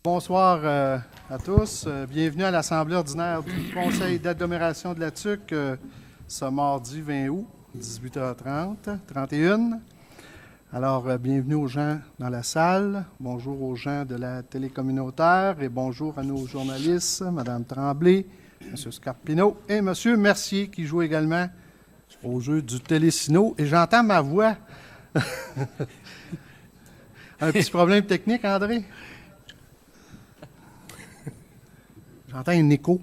Bonsoir à tous. Bienvenue à l'Assemblée ordinaire du Conseil d'agglomération de la TUC ce mardi 20 août, 18h30, 31. Alors, bienvenue aux gens dans la salle. Bonjour aux gens de la télé communautaire et bonjour à nos journalistes, Mme Tremblay, M. Scarpino et M. Mercier qui joue également au jeu du Télésino. Et j'entends ma voix. Un petit problème technique, André? J'entends un écho.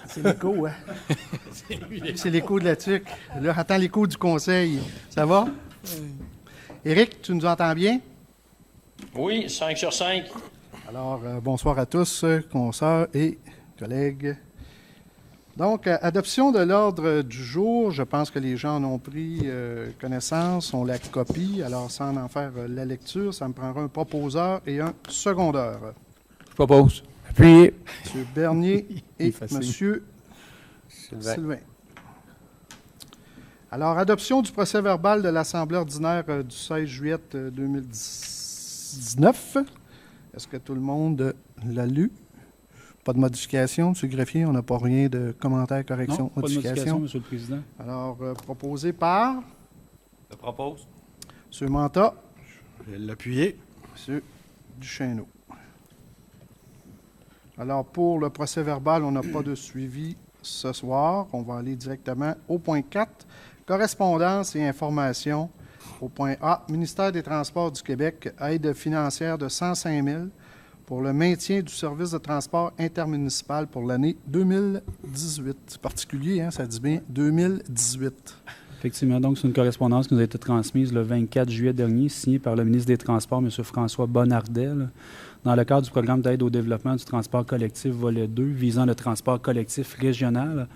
C'est l'écho, hein? C'est l'écho de la TUC. Là, attends l'écho du conseil. Ça va? Éric, tu nous entends bien? Oui, 5 sur 5. Alors, bonsoir à tous, consoeurs et collègues. Donc, adoption de l'ordre du jour. Je pense que les gens en ont pris connaissance, on la copie. Alors, sans en faire la lecture, ça me prendra un proposeur et un secondeur. Je propose. Appuyez. M. Bernier et M. Sylvain. Alors, adoption du procès-verbal de l'Assemblée ordinaire du 16 juillet 2019. Est-ce que tout le monde l'a lu? Pas de modification, M. Greffier, on n'a pas rien de commentaire, correction, non, modification. Pas de modification, M. le Président. Alors, proposé par Je propose. M. Manta, Je vais l'appuyer. M. Duchesneau. Alors, pour le procès-verbal, on n'a pas de suivi ce soir. On va aller directement au point 4, correspondance et information. Au point A, Ministère des Transports du Québec, aide financière de 105 000 pour le maintien du service de transport intermunicipal pour l'année 2018. C'est particulier, hein? Ça dit bien 2018. Effectivement, donc c'est une correspondance qui nous a été transmise le 24 juillet dernier, signée par le ministre des Transports, M. François Bonnardel, dans le cadre du programme d'aide au développement du transport collectif volet 2, visant le transport collectif régional.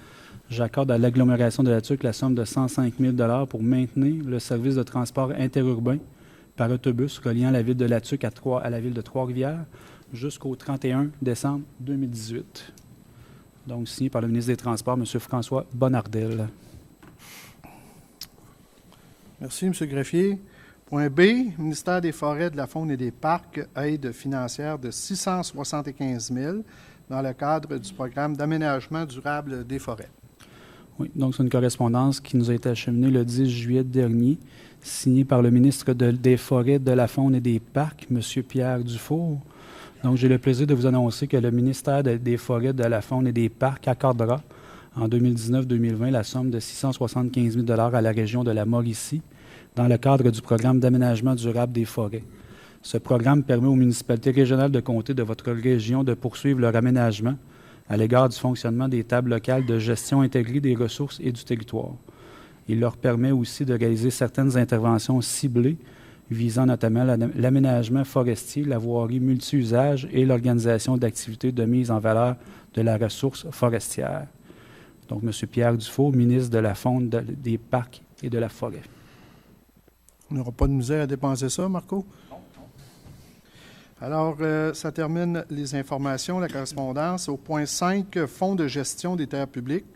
J'accorde à l'agglomération de la TUC la somme de 105 000 pour maintenir le service de transport interurbain par autobus reliant la ville de la TUC à la ville de Trois-Rivières jusqu'au 31 décembre 2018. Donc, signé par le ministre des Transports, M. François Bonnardel. Merci, M. Greffier. Point B, Ministère des Forêts, de la Faune et des Parcs, aide financière de 675 000 dans le cadre du programme d'aménagement durable des forêts. Oui, donc c'est une correspondance qui nous a été acheminée le 10 juillet dernier, signée par le ministre des Forêts, de la Faune et des Parcs, M. Pierre Dufour. Donc, j'ai le plaisir de vous annoncer que le ministère des Forêts, de la Faune et des Parcs accordera en 2019-2020 la somme de 675 000 à la région de la Mauricie dans le cadre du programme d'aménagement durable des forêts. Ce programme permet aux municipalités régionales de comté de votre région de poursuivre leur aménagement à l'égard du fonctionnement des tables locales de gestion intégrée des ressources et du territoire. Il leur permet aussi de réaliser certaines interventions ciblées visant notamment l'aménagement forestier, la voirie multi-usage et l'organisation d'activités de mise en valeur de la ressource forestière. Donc, M. Pierre Dufault, ministre de la Faune, des Parcs et de la Forêt. On n'aura pas de misère à dépenser ça, Marco? Non. Alors, ça termine les informations, la correspondance. Au point 5, Fonds de gestion des terres publiques.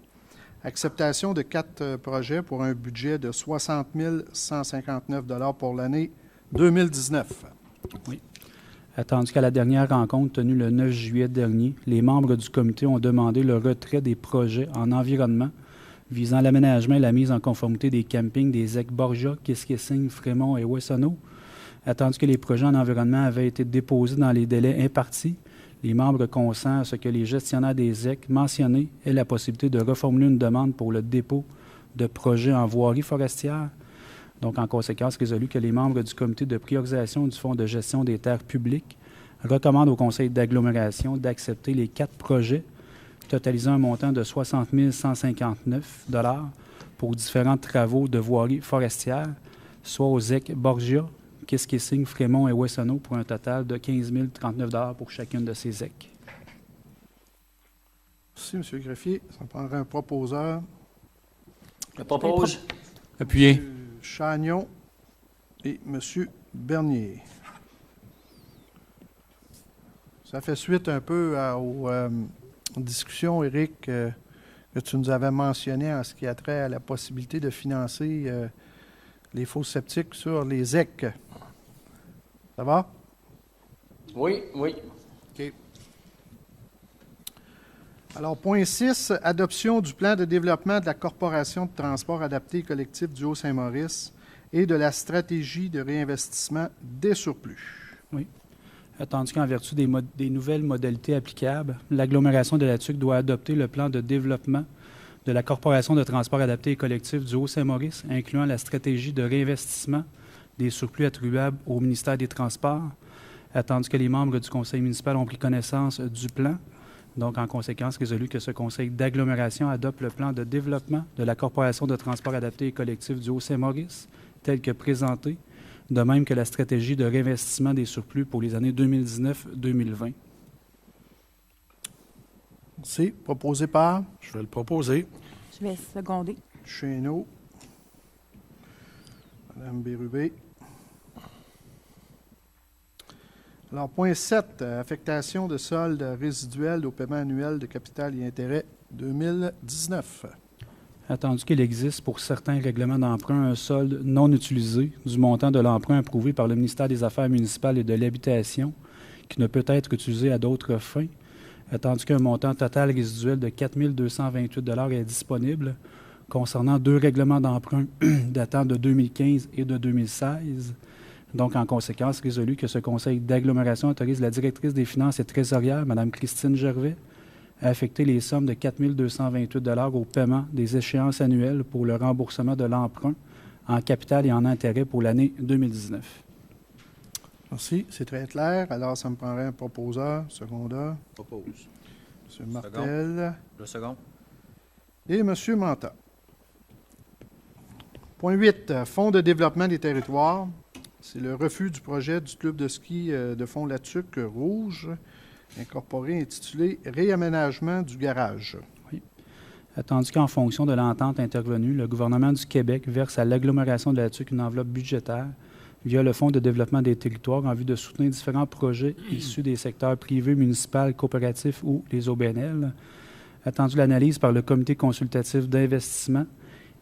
Acceptation de 4 projets pour un budget de 60 159 $ pour l'année 2019. Oui. Attendu qu'à la dernière rencontre tenue le 9 juillet dernier, les membres du comité ont demandé le retrait des projets en environnement visant l'aménagement et la mise en conformité des campings des ZEC Borgia, Kiskissing, Frémont et Wessonneau. Attendu que les projets en environnement avaient été déposés dans les délais impartis, les membres consentent à ce que les gestionnaires des ZEC mentionnés aient la possibilité de reformuler une demande pour le dépôt de projets en voirie forestière. Donc, en conséquence, résolu que les membres du comité de priorisation du Fonds de gestion des terres publiques recommandent au conseil d'agglomération d'accepter les 4 projets totalisant un montant de 60 159 $ pour différents travaux de voirie forestière, soit aux ZEC Borgia, Kiskissing, Frémont et Wessonneau pour un total de 15 039 $ pour chacune de ces ZEC. Merci, M. Greffier. Ça prendrait un proposeur. Je propose. Appuyez. M. Chagnon et M. Bernier. Ça fait suite un peu aux discussions, Éric, que tu nous avais mentionnées en ce qui a trait à la possibilité de financer les fosses septiques sur les ZEC. Ça va? Oui, oui. OK. Alors, point 6, adoption du plan de développement de la Corporation de transport adapté et collectif du Haut-Saint-Maurice et de la stratégie de réinvestissement des surplus. Attendu qu'en vertu des nouvelles modalités applicables, l'agglomération de la TUC doit adopter le plan de développement de la Corporation de transport adapté et collectif du Haut-Saint-Maurice, incluant la stratégie de réinvestissement des surplus attribuables au ministère des Transports, attendu que les membres du conseil municipal ont pris connaissance du plan. Donc, en conséquence, résolu que ce conseil d'agglomération adopte le plan de développement de la Corporation de transport adapté et collectif du Haut-Saint-Maurice, tel que présenté, de même que la stratégie de réinvestissement des surplus pour les années 2019-2020. Merci. Proposé par Je vais le proposer. Je vais seconder. Chéneau. Madame Bérubé. Alors, point 7, affectation de solde résiduel au paiement annuel de capital et intérêts 2019. Attendu qu'il existe pour certains règlements d'emprunt un solde non utilisé du montant de l'emprunt approuvé par le ministère des Affaires municipales et de l'Habitation, qui ne peut être utilisé à d'autres fins, attendu qu'un montant total résiduel de 4 228 $ est disponible concernant 2 règlements d'emprunt datant de 2015 et de 2016. Donc, en conséquence, résolu que ce conseil d'agglomération autorise la directrice des finances et trésorière, Mme Christine Gervais, à affecter les sommes de 4 228 $ au paiement des échéances annuelles pour le remboursement de l'emprunt en capital et en intérêt pour l'année 2019. Merci, c'est très clair. Alors, ça me prendrait un proposeur, secondeur, Propose. M. Martel Le second. et M. Manta. Point 8, Fonds de développement des territoires. C'est le refus du projet du club de ski de fond Latuc Rouge, incorporé intitulé « Réaménagement du garage ». Attendu qu'en fonction de l'entente intervenue, le gouvernement du Québec verse à l'agglomération de la TUC une enveloppe budgétaire via le Fonds de développement des territoires en vue de soutenir différents projets issus des secteurs privés, municipal, coopératif ou les OBNL. Attendu l'analyse par le comité consultatif d'investissement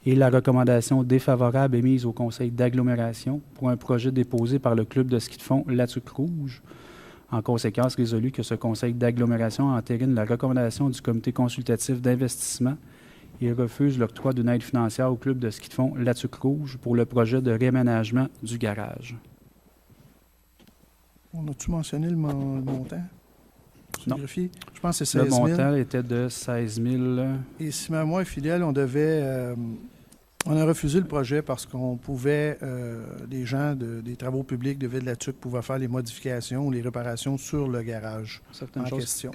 et la recommandation défavorable émise au conseil d'agglomération pour un projet déposé par le club de ski de fond Latuc Rouge. En conséquence, résolu que ce conseil d'agglomération entérine la recommandation du comité consultatif d'investissement et refuse l'octroi d'une aide financière au club de ski de fond Latuc Rouge pour le projet de réaménagement du garage. On a-tu mentionné le montant? Non. Vérifier? Je pense que c'est 16 Le 000. montant était de 16 000. Et si ma mémoire est fidèle, on a refusé le projet parce qu'on pouvait, les gens des travaux publics de Ville-la-Tuque pouvaient faire les modifications ou les réparations sur le garage Certaines en choses. question.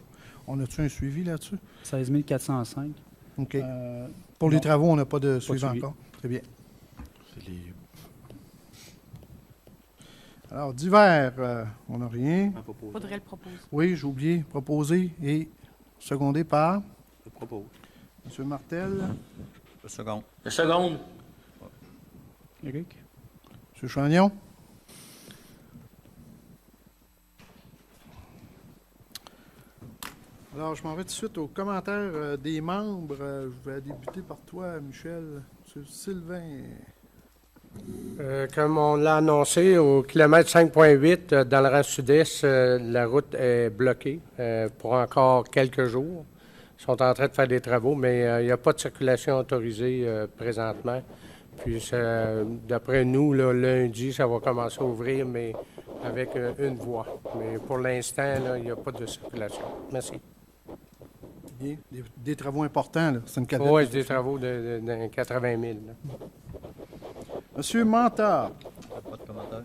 On a-tu un suivi là-dessus? 16 405. OK. Pour les non. travaux, on n'a pas de suivi suivi. encore. Très bien. C'est les- Alors, divers, on n'a rien. Il faudrait le proposer. Oui, j'ai oublié. Proposé et secondé par Je propose. M. Martel, Le second. Le second. Éric? M. Chagnon. Alors, je m'en vais tout de suite aux commentaires des membres. Je vais débuter par toi, Michel. M. Sylvain. Comme on l'a annoncé, au kilomètre 5,8 dans le rang sud-est, la route est bloquée pour encore quelques jours. Ils sont en train de faire des travaux, mais il n'y a pas de circulation autorisée présentement. Puis, d'après nous, là, lundi, ça va commencer à ouvrir, mais avec une voie. Mais pour l'instant, là, il n'y a pas de circulation. Merci. Bien. Des travaux importants, là. C'est une cadette. Oui, c'est des travaux de 80 000. Là. Monsieur Manta. Pas de commentaire.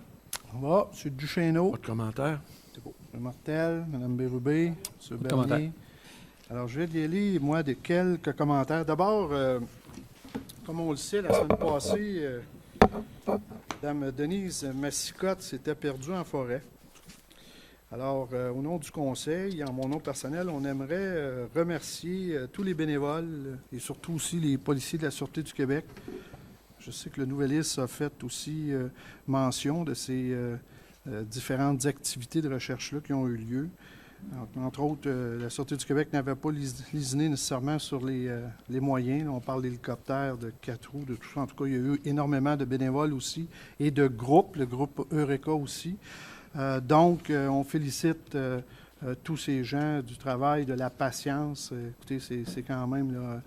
On va. M. Duchesneau. Pas de commentaire? M. Martel, Mme Bérubé, M. Bernier. commentaire. Alors, je vais y aller, moi, de quelques commentaires. D'abord, comme on le sait, la semaine passée, Mme Denise Massicotte s'était perdue en forêt. Alors, au nom du conseil, en mon nom personnel, on aimerait remercier tous les bénévoles et surtout aussi les policiers de la Sûreté du Québec. Je sais que le Nouvelliste a fait aussi mention de ces différentes activités de recherche-là qui ont eu lieu. Entre autres, la Sûreté du Québec n'avait pas lésiné nécessairement sur les moyens. Là, on parle d'hélicoptères, de 4 roues, de tout ça. En tout cas, il y a eu énormément de bénévoles aussi et de groupes, le groupe Eureka aussi. Donc, on félicite tous ces gens du travail, de la patience. Écoutez, c'est quand même là,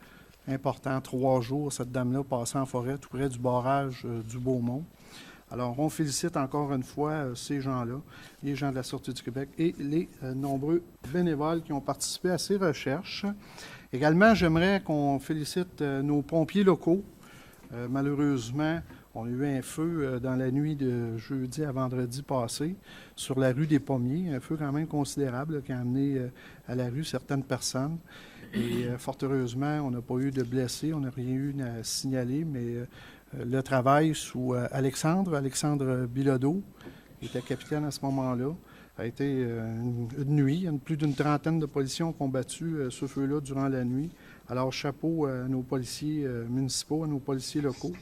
important. 3 jours, cette dame-là passée en forêt, tout près du barrage du Beaumont. Alors, on félicite encore une fois ces gens-là, les gens de la Sûreté du Québec et les nombreux bénévoles qui ont participé à ces recherches. Également, j'aimerais qu'on félicite nos pompiers locaux. Malheureusement, on a eu un feu dans la nuit de jeudi à vendredi passé sur la rue des Pommiers, un feu quand même considérable qui a amené à la rue certaines personnes. Et fort heureusement, on n'a pas eu de blessés, on n'a rien eu à signaler, mais le travail sous Alexandre Bilodeau, qui était capitaine à ce moment-là, a été une nuit. Plus d'une trentaine de policiers ont combattu ce feu-là durant la nuit. Alors, chapeau à nos policiers municipaux, à nos policiers locaux.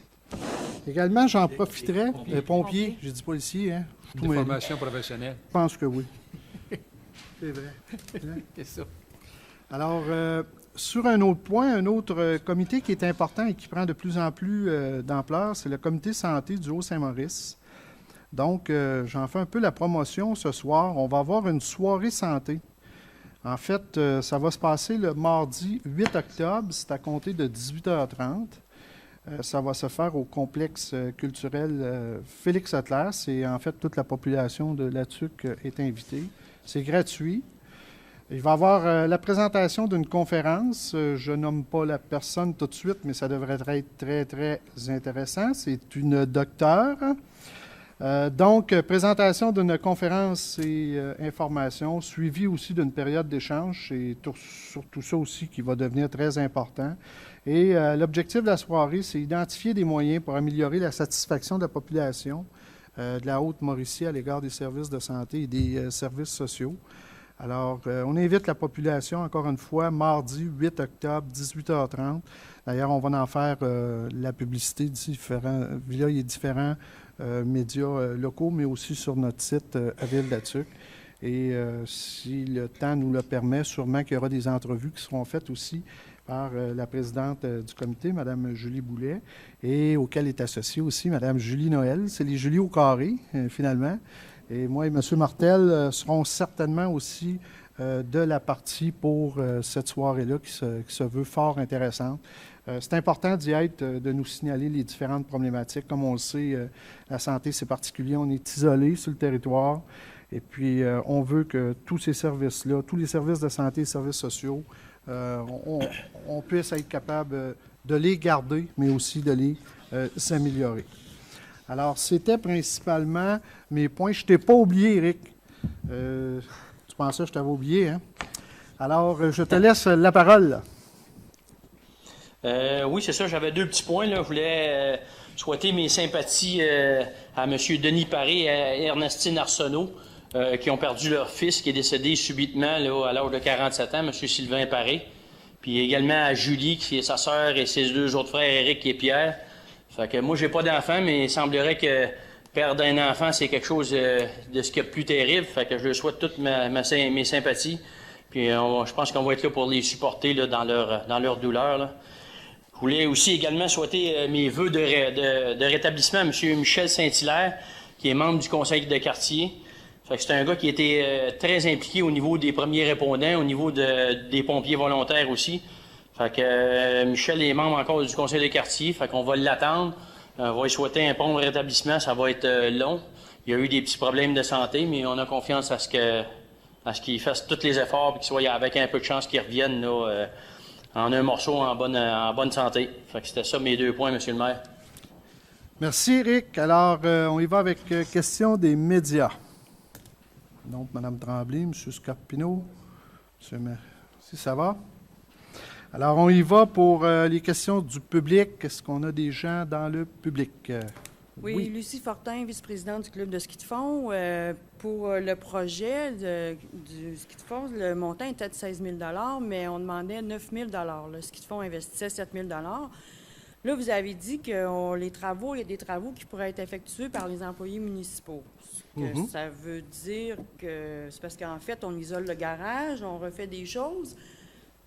Également, j'en profiterai, pompiers, j'ai dit policiers, hein? Des formations professionnelles. Je pense que oui. C'est vrai. C'est ça. Alors, sur un autre point, un autre comité qui est important et qui prend de plus en plus d'ampleur, c'est le comité santé du Haut-Saint-Maurice. Donc, j'en fais un peu la promotion ce soir. On va avoir une soirée santé. En fait, ça va se passer le mardi 8 octobre, c'est à compter de 18h30. Ça va se faire au complexe culturel Félix Atlas et en fait, toute la population de la TUC est invitée. C'est gratuit. Il va y avoir la présentation d'une conférence. Je nomme pas la personne tout de suite, mais ça devrait être très, très intéressant. C'est une docteure. Donc, présentation d'une conférence et information, suivie aussi d'une période d'échange. C'est surtout ça aussi qui va devenir très important. Et l'objectif de la soirée, c'est identifier des moyens pour améliorer la satisfaction de la population de la Haute-Mauricie à l'égard des services de santé et des services sociaux. Alors, on invite la population, encore une fois, mardi 8 octobre, 18h30. D'ailleurs, on va en faire la publicité via les différents médias locaux, mais aussi sur notre site à Ville-la-Tuque. Et si le temps nous le permet, sûrement qu'il y aura des entrevues qui seront faites aussi par la présidente du comité, Mme Julie Boulet, et auquel est associée aussi Mme Julie Noël. C'est les Julie au carré, finalement. Et moi et M. Martel seront certainement aussi de la partie pour cette soirée-là qui se veut fort intéressante. C'est important d'y être, de nous signaler les différentes problématiques. Comme on le sait, la santé, c'est particulier. On est isolé sur le territoire. Et puis, on veut que tous ces services-là, tous les services de santé et services sociaux, on puisse être capable de les garder, mais aussi de les améliorer. Alors, c'était principalement mes points. Je ne t'ai pas oublié, Éric. Tu pensais que je t'avais oublié, hein? Alors, je te laisse la parole. Oui, c'est ça. J'avais 2 petits points. Là. Je voulais souhaiter mes sympathies à M. Denis Paré et à Ernestine Arsenault, qui ont perdu leur fils, qui est décédé subitement là, à l'âge de 47 ans, M. Sylvain Paré. Puis également à Julie, qui est sa sœur, et ses 2 autres frères, Éric et Pierre. Fait que moi, j'ai pas d'enfant, mais il semblerait que perdre un enfant, c'est quelque chose de ce qu'il y a de plus terrible. Fait que je leur souhaite toutes mes sympathies. Puis je pense qu'on va être là pour les supporter là, dans leur douleur. Là. Je voulais aussi également souhaiter mes vœux de rétablissement à M. Michel Saint-Hilaire, qui est membre du conseil de quartier. Fait que c'est un gars qui était très impliqué au niveau des premiers répondants, au niveau des pompiers volontaires aussi. Fait que Michel est membre encore du conseil de quartier, fait qu'on va l'attendre. On va lui souhaiter un prompt rétablissement, ça va être long. Il y a eu des petits problèmes de santé, mais on a confiance à ce qu'il fasse tous les efforts et qu'il soit avec un peu de chance qu'il revienne là, en un morceau en bonne santé. Fait que c'était ça mes 2 points, M. le maire. Merci, Éric. Alors, on y va avec question des médias. Donc, Mme Tremblay, M. Scarpino, si ça va. Alors, on y va pour les questions du public. Est-ce qu'on a des gens dans le public? Oui, Lucie Fortin, vice-présidente du club de ski de fond. Pour le projet du ski de fond, le montant était de 16 000 $ mais on demandait 9 000 $ Le ski de fond investissait 7 000 $. Là, vous avez dit que il y a des travaux qui pourraient être effectués par les employés municipaux. Ça veut dire que c'est parce qu'en fait, on isole le garage, on refait des choses.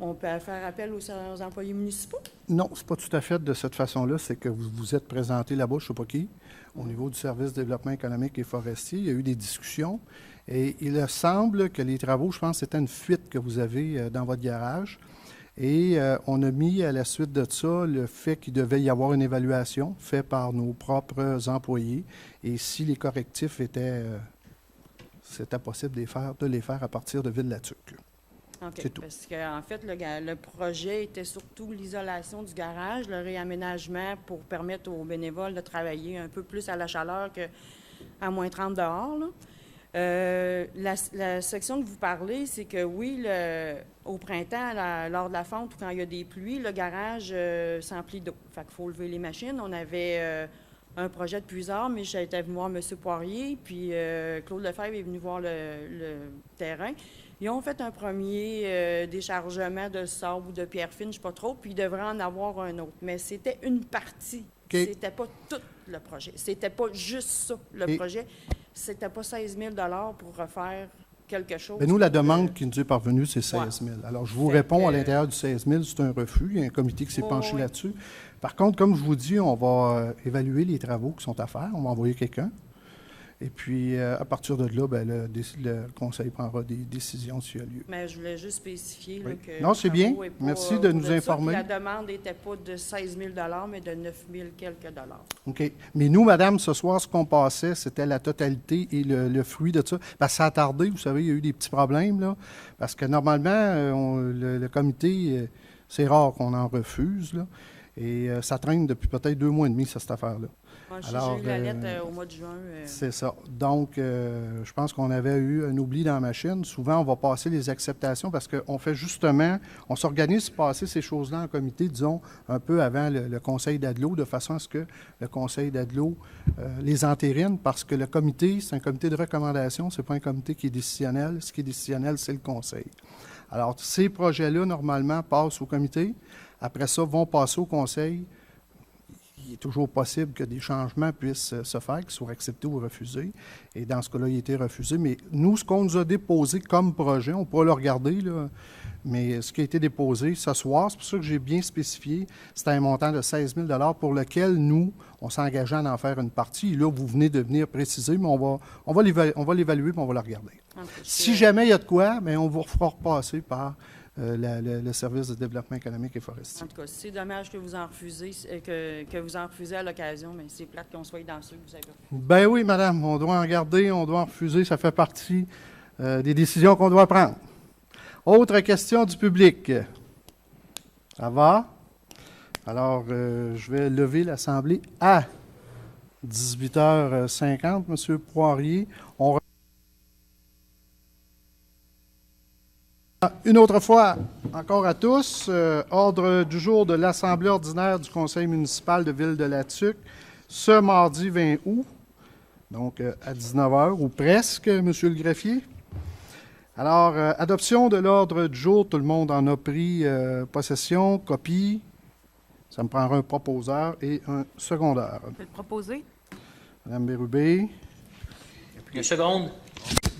on peut faire appel aux employés municipaux? Non, c'est pas tout à fait de cette façon-là. C'est que vous vous êtes présenté là-bas, je ne sais pas qui, au niveau du service de développement économique et forestier. Il y a eu des discussions et il semble que les travaux, je pense, c'était une fuite que vous avez dans votre garage. Et on a mis à la suite de ça le fait qu'il devait y avoir une évaluation faite par nos propres employés. Et si les correctifs c'était possible de les faire à partir de Ville-la-Tuque. OK. C'est tout. Parce qu'en fait, le projet était surtout l'isolation du garage, le réaménagement pour permettre aux bénévoles de travailler un peu plus à la chaleur qu'à moins 30 dehors, là. La section que vous parlez, c'est que oui, au printemps, lors de la fonte ou quand il y a des pluies, le garage s'emplit d'eau. Fait qu'il faut lever les machines. On avait un projet de puisard, mais j'étais venu voir M. Poirier, puis Claude Lefebvre est venu voir le terrain. Ils ont fait un premier déchargement de sable ou de pierre fine, je ne sais pas trop, puis ils devraient en avoir un autre. Mais c'était une partie. OK. C'était pas tout le projet. C'était pas juste ça, le projet. C'était pas 16 000 pour refaire quelque chose. Bien, nous, la demande qui nous est parvenue, c'est 16 000. Alors, je vous réponds, à l'intérieur du 16 000, c'est un refus. Il y a un comité qui s'est penché là-dessus. Par contre, comme je vous dis, on va évaluer les travaux qui sont à faire. On va envoyer quelqu'un. Et puis, à partir de là, bien, le conseil prendra des décisions s'il y a lieu. Mais je voulais juste spécifier là, Oui. que... Non, c'est bien. est pas, Merci de nous ça, informer. La demande n'était pas de 16 000 mais de 9 000 quelques dollars. OK. Mais nous, madame, ce soir, ce qu'on passait, c'était la totalité et le fruit de ça. Parce que ça a tardé, vous savez, il y a eu des petits problèmes, là. Parce que normalement, le comité, c'est rare qu'on en refuse, là. Et ça traîne depuis peut-être 2 mois et demi, cette affaire-là. Moi, Alors, j'ai eu la lettre au mois de juin. C'est ça. Donc, je pense qu'on avait eu un oubli dans la machine. Souvent, on va passer les acceptations parce qu'on fait justement, on s'organise pour passer ces choses-là en comité, disons, un peu avant le conseil d'Adelot, de façon à ce que le conseil d'Adelot les entérine, parce que le comité, c'est un comité de recommandation, c'est pas un comité qui est décisionnel. Ce qui est décisionnel, c'est le conseil. Alors, ces projets-là, normalement, passent au comité. Après ça, vont passer au conseil. Il est toujours possible que des changements puissent se faire, qu'ils soient acceptés ou refusés. Et dans ce cas-là, il a été refusé. Mais nous, ce qu'on nous a déposé comme projet, on pourra le regarder, là, mais ce qui a été déposé ce soir, c'est pour ça que j'ai bien spécifié, c'était un montant de 16 000 pour lequel nous, on s'engageait à en faire une partie. Et là, vous venez de venir préciser, mais on va l'évaluer et on va le regarder. Si jamais il y a de quoi, bien, on vous fera repasser par le service de développement économique et forestier. En tout cas, c'est dommage que vous en refusez, que vous en refusez à l'occasion, mais c'est plate qu'on soit dans ceux que vous avez refusés. Ben oui, madame, on doit en garder, on doit en refuser, ça fait partie des décisions qu'on doit prendre. Autre question du public. Ça va? Alors, je vais lever l'Assemblée à 18h50. Monsieur Poirier, une autre fois, encore à tous, ordre du jour de l'Assemblée ordinaire du Conseil municipal de Ville-de-la-Tuque, ce mardi 20 août, donc à 19h ou presque, Monsieur le greffier. Alors, adoption de l'ordre du jour, tout le monde en a pris possession, copie. Ça me prendra un proposeur et un secondeur. Je vais le proposer. Madame Bérubé. Une seconde.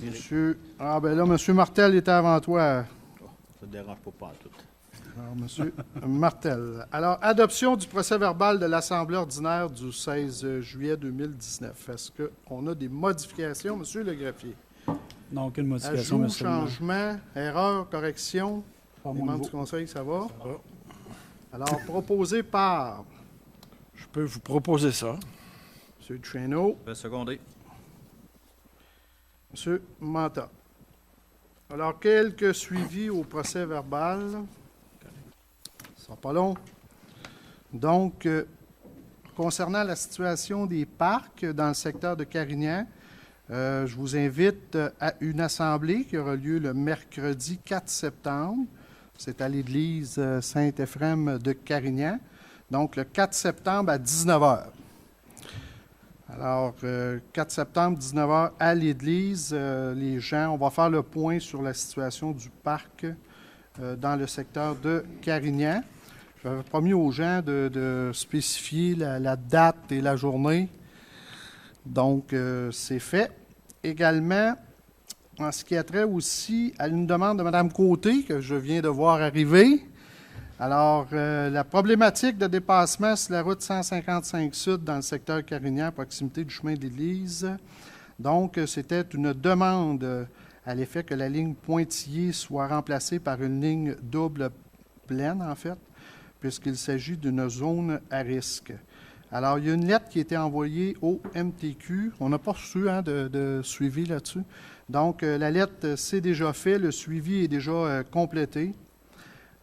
Monsieur... Ah, ben là, Monsieur Martel était avant toi. Ça ne dérange pas tout. Alors, Monsieur Martel. Alors, adoption du procès-verbal de l'Assemblée ordinaire du 16 juillet 2019. Est-ce qu'on a des modifications, Monsieur le greffier? Non, aucune modification, Ajout, monsieur le maire. changement, erreur, correction? Pas Les mon membres niveau. du Conseil, ça va? Alors, proposé par Je peux vous proposer ça. M. Duchesneau, Je vais seconder. M. Manta. Alors, quelques suivis au procès verbal. Ça sera pas long. Donc, concernant la situation des parcs dans le secteur de Carignan, je vous invite à une assemblée qui aura lieu le mercredi 4 septembre. C'est à l'église Saint-Éphrem de Carignan. Donc, le 4 septembre à 19h. Alors, 4 septembre, 19h, à l'église, les gens, on va faire le point sur la situation du parc dans le secteur de Carignan. J'avais promis aux gens de spécifier la date et la journée. Donc, c'est fait. Également, en ce qui a trait aussi à une demande de Mme Côté, que je viens de voir arriver. Alors, la problématique de dépassement sur la route 155 Sud dans le secteur Carignan, à proximité du chemin de l'Église. Donc, c'était une demande à l'effet que la ligne Pointillé soit remplacée par une ligne double pleine, en fait, puisqu'il s'agit d'une zone à risque. Alors, il y a une lettre qui a été envoyée au MTQ. On n'a pas reçu de suivi là-dessus. Donc, la lettre, c'est déjà fait. Le suivi est déjà complété.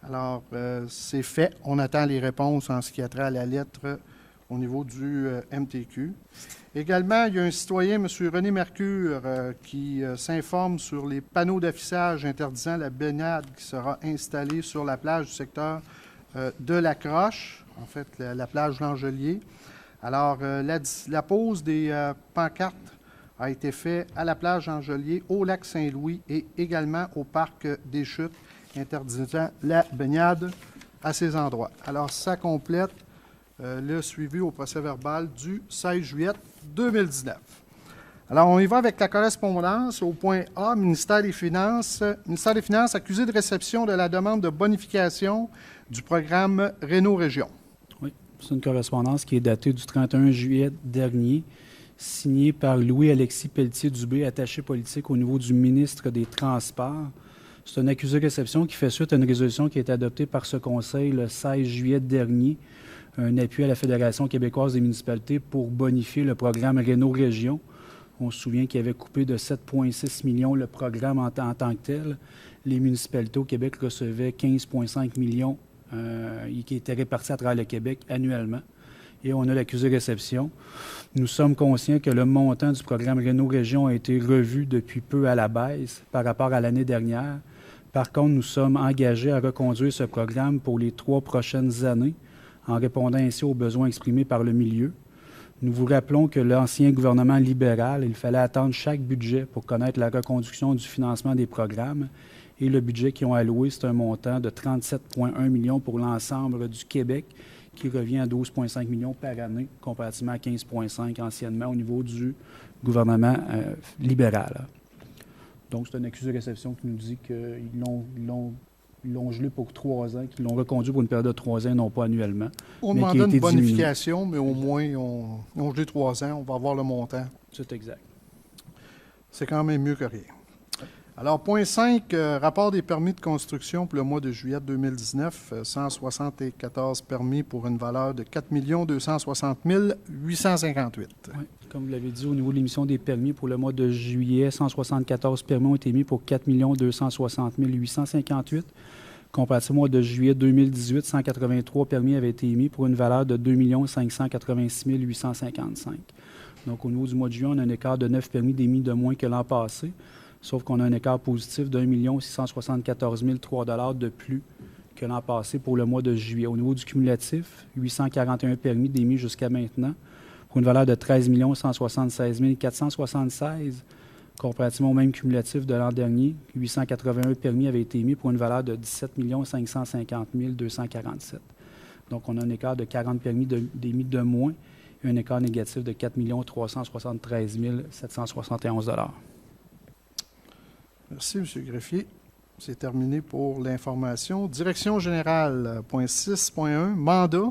Alors, c'est fait. On attend les réponses en ce qui a trait à la lettre au niveau du MTQ. Également, il y a un citoyen, M. René Mercure, qui s'informe sur les panneaux d'affichage interdisant la baignade qui sera installée sur la plage du secteur de la Croche, en fait, la plage L'Angelier. Alors, la pose des pancartes a été faite à la plage Angelier, au lac Saint-Louis et également au parc des Chutes, interdisant la baignade à ces endroits. Alors, ça complète le suivi au procès-verbal du 16 juillet 2019. Alors, on y va avec la correspondance. Au point A, Ministère des Finances. Ministère des Finances accusé de réception de la demande de bonification du programme Réno-Région. Oui, c'est une correspondance qui est datée du 31 juillet dernier, signée par Louis-Alexis Pelletier-Dubé, attaché politique au niveau du ministre des Transports. C'est un accusé de réception qui fait suite à une résolution qui a été adoptée par ce Conseil le 16 juillet dernier, un appui à la Fédération québécoise des municipalités pour bonifier le programme Réno-Région. On se souvient qu'il avait coupé de 7,6 millions le programme en tant que tel. Les municipalités au Québec recevaient 15,5 millions qui étaient répartis à travers le Québec annuellement. Et on a l'accusé de réception. Nous sommes conscients que le montant du programme Réno-Région a été revu depuis peu à la baisse par rapport à l'année dernière. Par contre, nous sommes engagés à reconduire ce programme pour les 3 prochaines années, en répondant ainsi aux besoins exprimés par le milieu. Nous vous rappelons que l'ancien gouvernement libéral, il fallait attendre chaque budget pour connaître la reconduction du financement des programmes. Et le budget qu'ils ont alloué, c'est un montant de 37,1 millions pour l'ensemble du Québec, qui revient à 12,5 millions par année, comparativement à 15,5 anciennement au niveau du gouvernement libéral. Donc, c'est un accusé de réception qui nous dit qu'ils l'ont gelé pour 3 ans, qu'ils l'ont reconduit pour une période de 3 ans, non pas annuellement. On demandait une bonification, mais au moins, ils ont gelé 3 ans. On va avoir le montant. C'est exact. C'est quand même mieux que rien. Alors, point 5, rapport des permis de construction pour le mois de juillet 2019, 174 permis pour une valeur de 4 260 858. Oui, comme vous l'avez dit, au niveau de l'émission des permis pour le mois de juillet, 174 permis ont été émis pour 4 260 858. Comparativement au mois de juillet 2018, 183 permis avaient été émis pour une valeur de 2 586 855. Donc, au niveau du mois de juillet, on a un écart de 9 permis d'émis de moins que l'an passé. Sauf qu'on a un écart positif d'1 674 003 $ de plus que l'an passé pour le mois de juillet. Au niveau du cumulatif, 841 permis d'émis jusqu'à maintenant, pour une valeur de 13 176 476, comparativement au même cumulatif de l'an dernier. 881 permis avaient été émis pour une valeur de 17 550 247. Donc, on a un écart de 40 permis d'émis de moins et un écart négatif de 4 373 771 $. Merci, M. Greffier. C'est terminé pour l'information. Direction générale, point 6.1, mandat.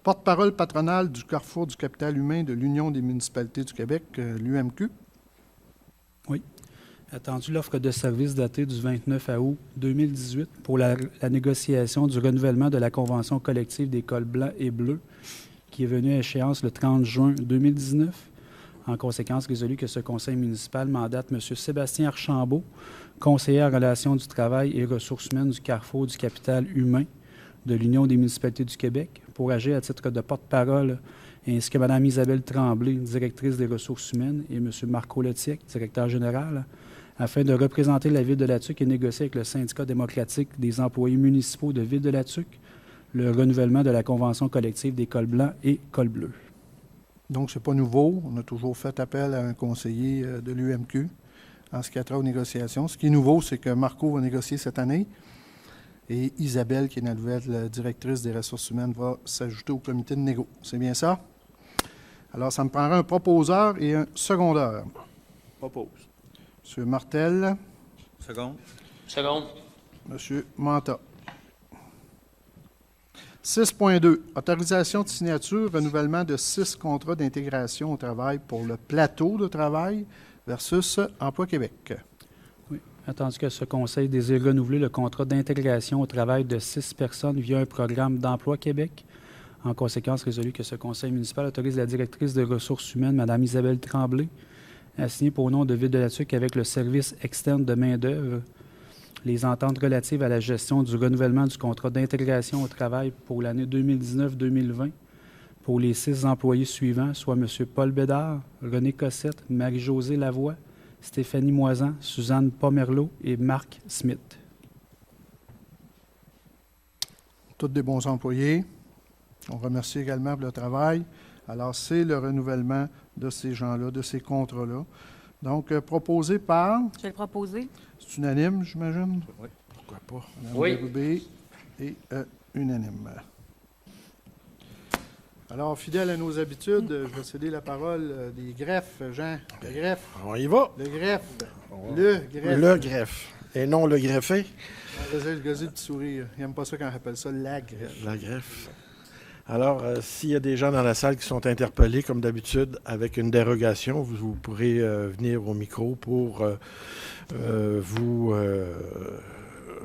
Porte-parole patronale du Carrefour du capital humain de l'Union des municipalités du Québec, l'UMQ. Oui. Attendu l'offre de service datée du 29 août 2018 pour la négociation du renouvellement de la convention collective des cols blancs et bleus qui est venue à échéance le 30 juin 2019. En conséquence, résolu que ce conseil municipal mandate M. Sébastien Archambault, conseiller en relations du travail et ressources humaines du Carrefour du capital humain de l'Union des municipalités du Québec, pour agir à titre de porte-parole, ainsi que Mme Isabelle Tremblay, directrice des ressources humaines, et M. Marco Letiec, directeur général, afin de représenter la Ville de Latuc et négocier avec le syndicat démocratique des employés municipaux de Ville de Latuc le renouvellement de la convention collective des cols blancs et cols bleus. Donc, ce n'est pas nouveau. On a toujours fait appel à un conseiller de l'UMQ en ce qui a trait aux négociations. Ce qui est nouveau, c'est que Marco va négocier cette année et Isabelle, qui est la nouvelle directrice des ressources humaines, va s'ajouter au comité de négo. C'est bien ça? Alors, ça me prendra un proposeur et un secondeur. Propose. M. Martel, Seconde. Seconde. M. Manta. 6.2. Autorisation de signature, renouvellement de 6 contrats d'intégration au travail pour le plateau de travail versus Emploi Québec. Oui. Attendu que ce conseil désire renouveler le contrat d'intégration au travail de 6 personnes via un programme d'Emploi Québec. En conséquence, résolu que ce conseil municipal autorise la directrice des ressources humaines, Mme Isabelle Tremblay, à signer pour nom de Ville-de-la-Tuque avec le service externe de main-d'œuvre les ententes relatives à la gestion du renouvellement du contrat d'intégration au travail pour l'année 2019-2020 pour les 6 employés suivants, soit M. Paul Bédard, René Cossette, Marie-Josée Lavoie, Stéphanie Moisan, Suzanne Pomerleau et Marc Smith. Tous des bons employés. On remercie également pour le travail. Alors, c'est le renouvellement de ces gens-là, de ces contrats-là. Donc, proposé par... Je vais le proposer. C'est unanime, j'imagine? Oui. Pourquoi pas? Mme Oui. Bérubé et unanime. Alors, fidèle à nos habitudes, je vais céder la parole des greffes. Jean, le greffe. On y va. Le greffe. Le greffe. Le greffe. Et non le greffé. Le petit sourire. Il n'aime pas ça quand on appelle ça la greffe. La greffe. Alors, s'il y a des gens dans la salle qui sont interpellés, comme d'habitude, avec une dérogation, vous pourrez venir au micro pour vous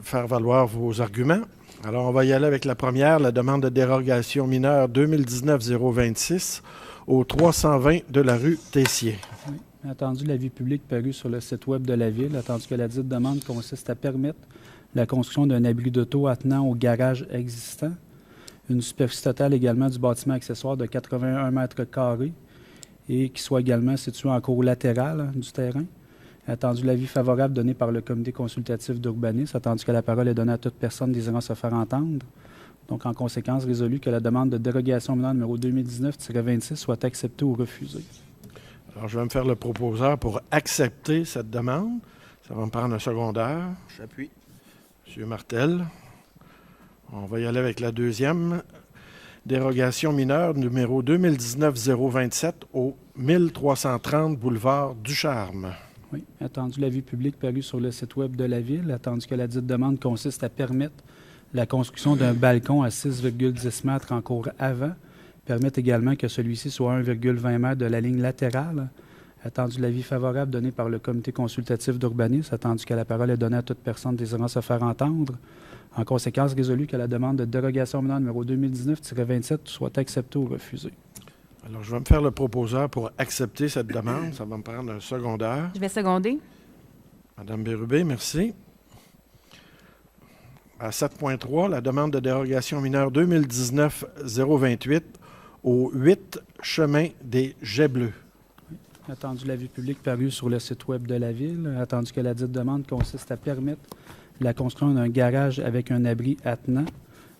faire valoir vos arguments. Alors, on va y aller avec la première, la demande de dérogation mineure 2019-026 au 320 de la rue Tessier. Oui. Attendu l'avis public paru sur le site web de la Ville, attendu que la dite demande consiste à permettre la construction d'un abri d'auto attenant au garage existant, une superficie totale également du bâtiment accessoire de 81 mètres carrés et qui soit également situé en cour latérale du terrain. Attendu l'avis favorable donné par le comité consultatif d'urbanisme, attendu que la parole est donnée à toute personne désirant se faire entendre. Donc, en conséquence, résolu que la demande de dérogation mineure numéro 2019-26 soit acceptée ou refusée. Alors, je vais me faire le proposeur pour accepter cette demande. Ça va me prendre un secondaire. J'appuie. M. Martel. On va y aller avec la deuxième. Dérogation mineure numéro 2019-027 au 1330 boulevard du Charme. Oui. Attendu l'avis public paru sur le site web de la Ville, attendu que la dite demande consiste à permettre la construction d'un balcon à 6,10 mètres en cour avant, permettre également que celui-ci soit à 1,20 mètres de la ligne latérale. Attendu l'avis favorable donné par le comité consultatif d'urbanisme, attendu que la parole est donnée à toute personne désirant se faire entendre. En conséquence, résolu que la demande de dérogation mineure numéro 2019-27 soit acceptée ou refusée. Alors, je vais me faire le proposeur pour accepter cette demande. Ça va me prendre un secondaire. Je vais seconder. Madame Bérubé, merci. À 7.3, la demande de dérogation mineure 2019-028 au 8 chemin des Jets Bleus. Attendu l'avis public paru sur le site web de la Ville, attendu que la dite demande consiste à permettre la construction d'un garage avec un abri attenant,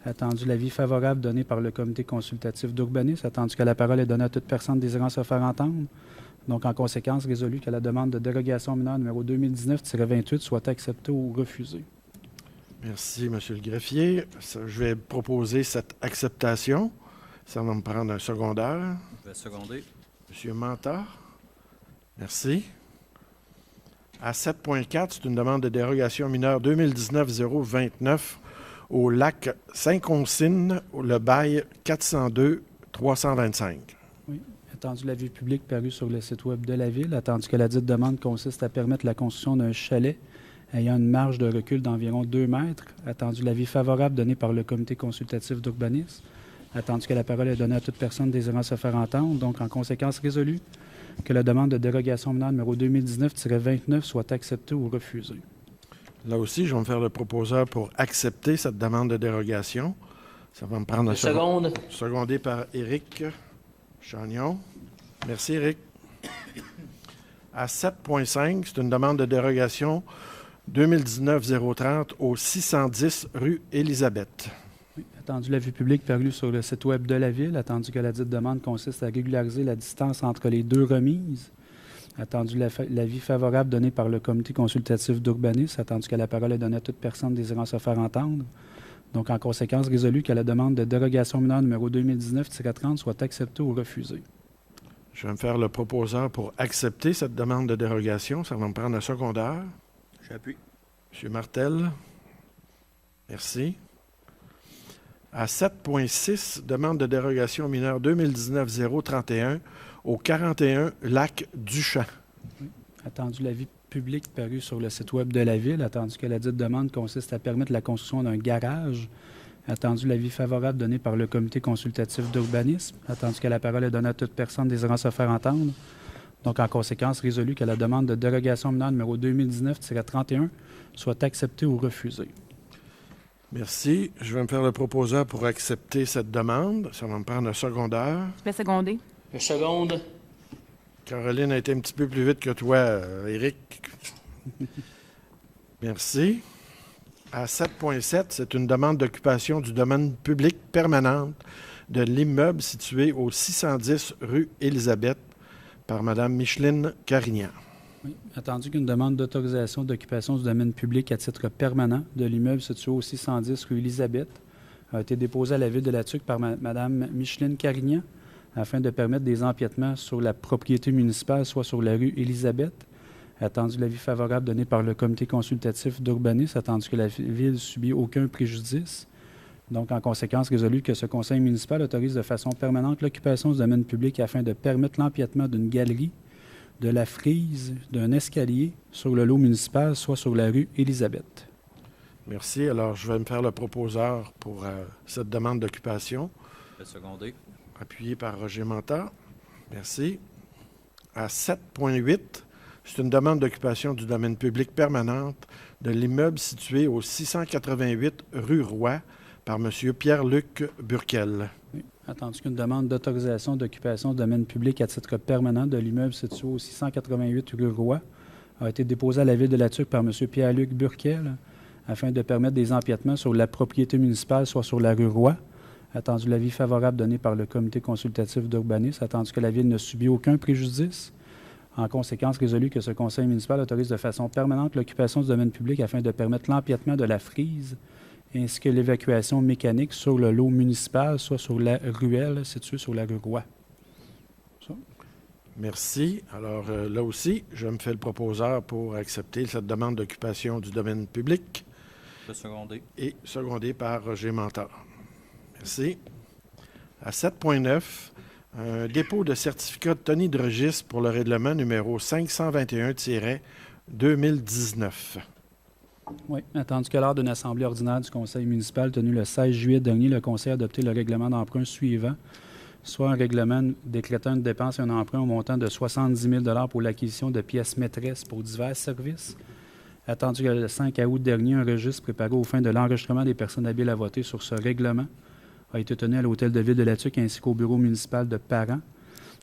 attendu l'avis favorable donné par le comité consultatif d'urbanisme, attendu que la parole est donnée à toute personne désirant se faire entendre. Donc, en conséquence, résolu que la demande de dérogation mineure numéro 2019-28 soit acceptée ou refusée. Merci, M. le greffier. Je vais proposer cette acceptation. Ça va me prendre un secondaire. Je vais seconder. M. Manta. Merci. À 7.4, c'est une demande de dérogation mineure 2019-029 au lac Saint-Consine, le bail 402-325. Oui. Attendu l'avis public paru sur le site web de la Ville, attendu que la dite demande consiste à permettre la construction d'un chalet ayant une marge de recul d'environ 2 mètres, attendu l'avis favorable donné par le comité consultatif d'urbanisme, attendu que la parole est donnée à toute personne désirant se faire entendre. Donc, en conséquence, résolu que la demande de dérogation mineure numéro 2019-29 soit acceptée ou refusée. Là aussi, je vais me faire le proposeur pour accepter cette demande de dérogation. Ça va me prendre un Seconde. Secondé par Éric Chagnon. Merci, Éric. À 7.5, c'est une demande de dérogation 2019-030 au 610 rue Élisabeth. Oui. Attendu l'avis public paru sur le site web de la Ville, attendu que la dite demande consiste à régulariser la distance entre les deux remises, attendu l'avis favorable donné par le comité consultatif d'urbanisme, attendu que la parole est donnée à toute personne désirant se faire entendre. Donc, en conséquence, résolu que la demande de dérogation mineure numéro 2019-30 soit acceptée ou refusée. Je vais me faire le proposeur pour accepter cette demande de dérogation. Ça va me prendre un secondaire. J'appuie. M. Martel. Merci. À 7.6, demande de dérogation mineure 2019-031 au 41 Lac Duchamp. Attendu l'avis public paru sur le site web de la Ville, attendu que la dite demande consiste à permettre la construction d'un garage, attendu l'avis favorable donné par le comité consultatif d'urbanisme, attendu que la parole est donnée à toute personne désirant se faire entendre. Donc, en conséquence, résolu que la demande de dérogation mineure numéro 2019-31 soit acceptée ou refusée. Merci. Je vais me faire le proposeur pour accepter cette demande. Ça va me prendre un secondaire. Je vais seconder. Je seconde. Caroline a été un petit peu plus vite que toi, Éric. Merci. À 7.7, c'est une demande d'occupation du domaine public permanente de l'immeuble situé au 610 rue Élisabeth par Mme Micheline Carignan. Oui. Attendu qu'une demande d'autorisation d'occupation du domaine public à titre permanent de l'immeuble situé au 610 rue Élisabeth a été déposée à la Ville de la Tuque par Mme Micheline Carignan afin de permettre des empiètements sur la propriété municipale, soit sur la rue Élisabeth. Attendu l'avis favorable donné par le comité consultatif d'urbanisme, attendu que la Ville subit aucun préjudice. Donc, en conséquence, résolu que ce conseil municipal autorise de façon permanente l'occupation du domaine public afin de permettre l'empiètement d'une galerie, de la frise, d'un escalier sur le lot municipal, soit sur la rue Élisabeth. Merci. Alors, je vais me faire le proposeur pour cette demande d'occupation. Je vais seconder. Appuyé par Roger Manta. Merci. À 7.8, c'est une demande d'occupation du domaine public permanente de l'immeuble situé au 688 rue Roy par M. Pierre-Luc Burquel. Oui. Attendu qu'une demande d'autorisation d'occupation du domaine public à titre permanent de l'immeuble situé au 688 rue Roy a été déposée à la Ville de la Tuque par M. Pierre-Luc Burquel afin de permettre des empiètements sur la propriété municipale, soit sur la rue Roy. Attendu l'avis favorable donné par le comité consultatif d'urbanisme, attendu que la Ville ne subit aucun préjudice. En conséquence, résolu que ce conseil municipal autorise de façon permanente l'occupation du domaine public afin de permettre l'empiètement de la frise ainsi que l'évacuation mécanique sur le lot municipal, soit sur la ruelle située sur la rue Roy. Merci. Alors, là aussi, je me fais le proposeur pour accepter cette demande d'occupation du domaine public. Je vais seconder. Et secondé par Roger Manta. Merci. À 7.9, un dépôt de certificat de tenue de registre pour le règlement numéro 521-2019. Oui, attendu que lors d'une assemblée ordinaire du conseil municipal tenue le 16 juillet dernier, le conseil a adopté le règlement d'emprunt suivant, soit un règlement décrétant une dépense et un emprunt au montant de 70 000 pour l'acquisition de pièces maîtresses pour divers services. Attendu que le 5 août dernier, un registre préparé aux fins de l'enregistrement des personnes habiles à voter sur ce règlement a été tenu à l'Hôtel de Ville de la Tuque ainsi qu'au bureau municipal de Parent.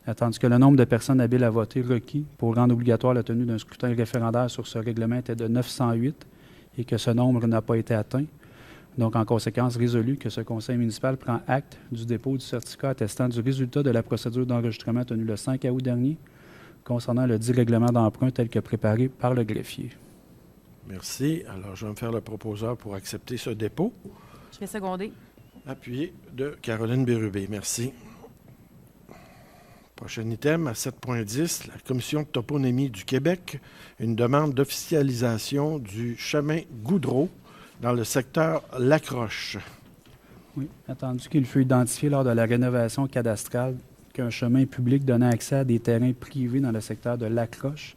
Attendu que le nombre de personnes habiles à voter requis pour rendre obligatoire la tenue d'un scrutin référendaire sur ce règlement était de 908 et que ce nombre n'a pas été atteint. Donc, en conséquence, résolu que ce conseil municipal prend acte du dépôt du certificat attestant du résultat de la procédure d'enregistrement tenue le 5 août dernier concernant le dit règlement d'emprunt tel que préparé par le greffier. Merci. Alors, je vais me faire le proposeur pour accepter ce dépôt. Je vais seconder. Appuyé de Caroline Bérubé. Merci. Prochain item, à 7.10, la Commission de toponymie du Québec, une demande d'officialisation du chemin Goudreau dans le secteur Lacroche. Oui, attendu qu'il fut identifié lors de la rénovation cadastrale qu'un chemin public donnant accès à des terrains privés dans le secteur de Lacroche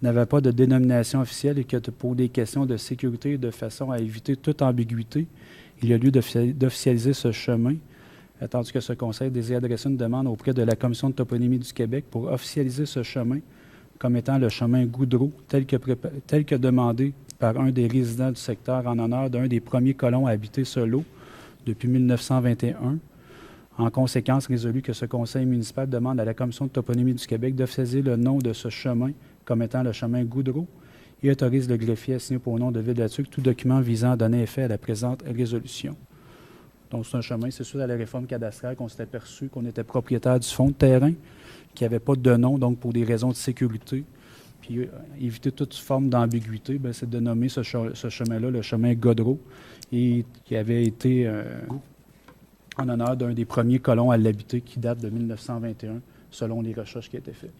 n'avait pas de dénomination officielle et que pour des questions de sécurité et de façon à éviter toute ambiguïté, il y a lieu d'officialiser ce chemin, attendu que ce conseil désire adresser une demande auprès de la Commission de toponymie du Québec pour officialiser ce chemin comme étant le chemin Goudreau, tel que demandé par un des résidents du secteur en honneur d'un des premiers colons à habiter ce lot depuis 1921. En conséquence, résolu que ce conseil municipal demande à la Commission de toponymie du Québec d'officialiser le nom de ce chemin comme étant le chemin Goudreau et autorise le greffier à signer pour nom de Ville de la Tuque tout document visant à donner effet à la présente résolution. Donc, c'est un chemin, c'est suite à la réforme cadastrale qu'on s'est aperçu qu'on était propriétaire du fonds de terrain, qu'il n'y avait pas de nom, donc pour des raisons de sécurité. Puis, éviter toute forme d'ambiguïté, bien, c'est de nommer ce chemin-là le chemin Goudreau, et qui avait été en honneur d'un des premiers colons à l'habiter qui date de 1921, selon les recherches qui ont été faites.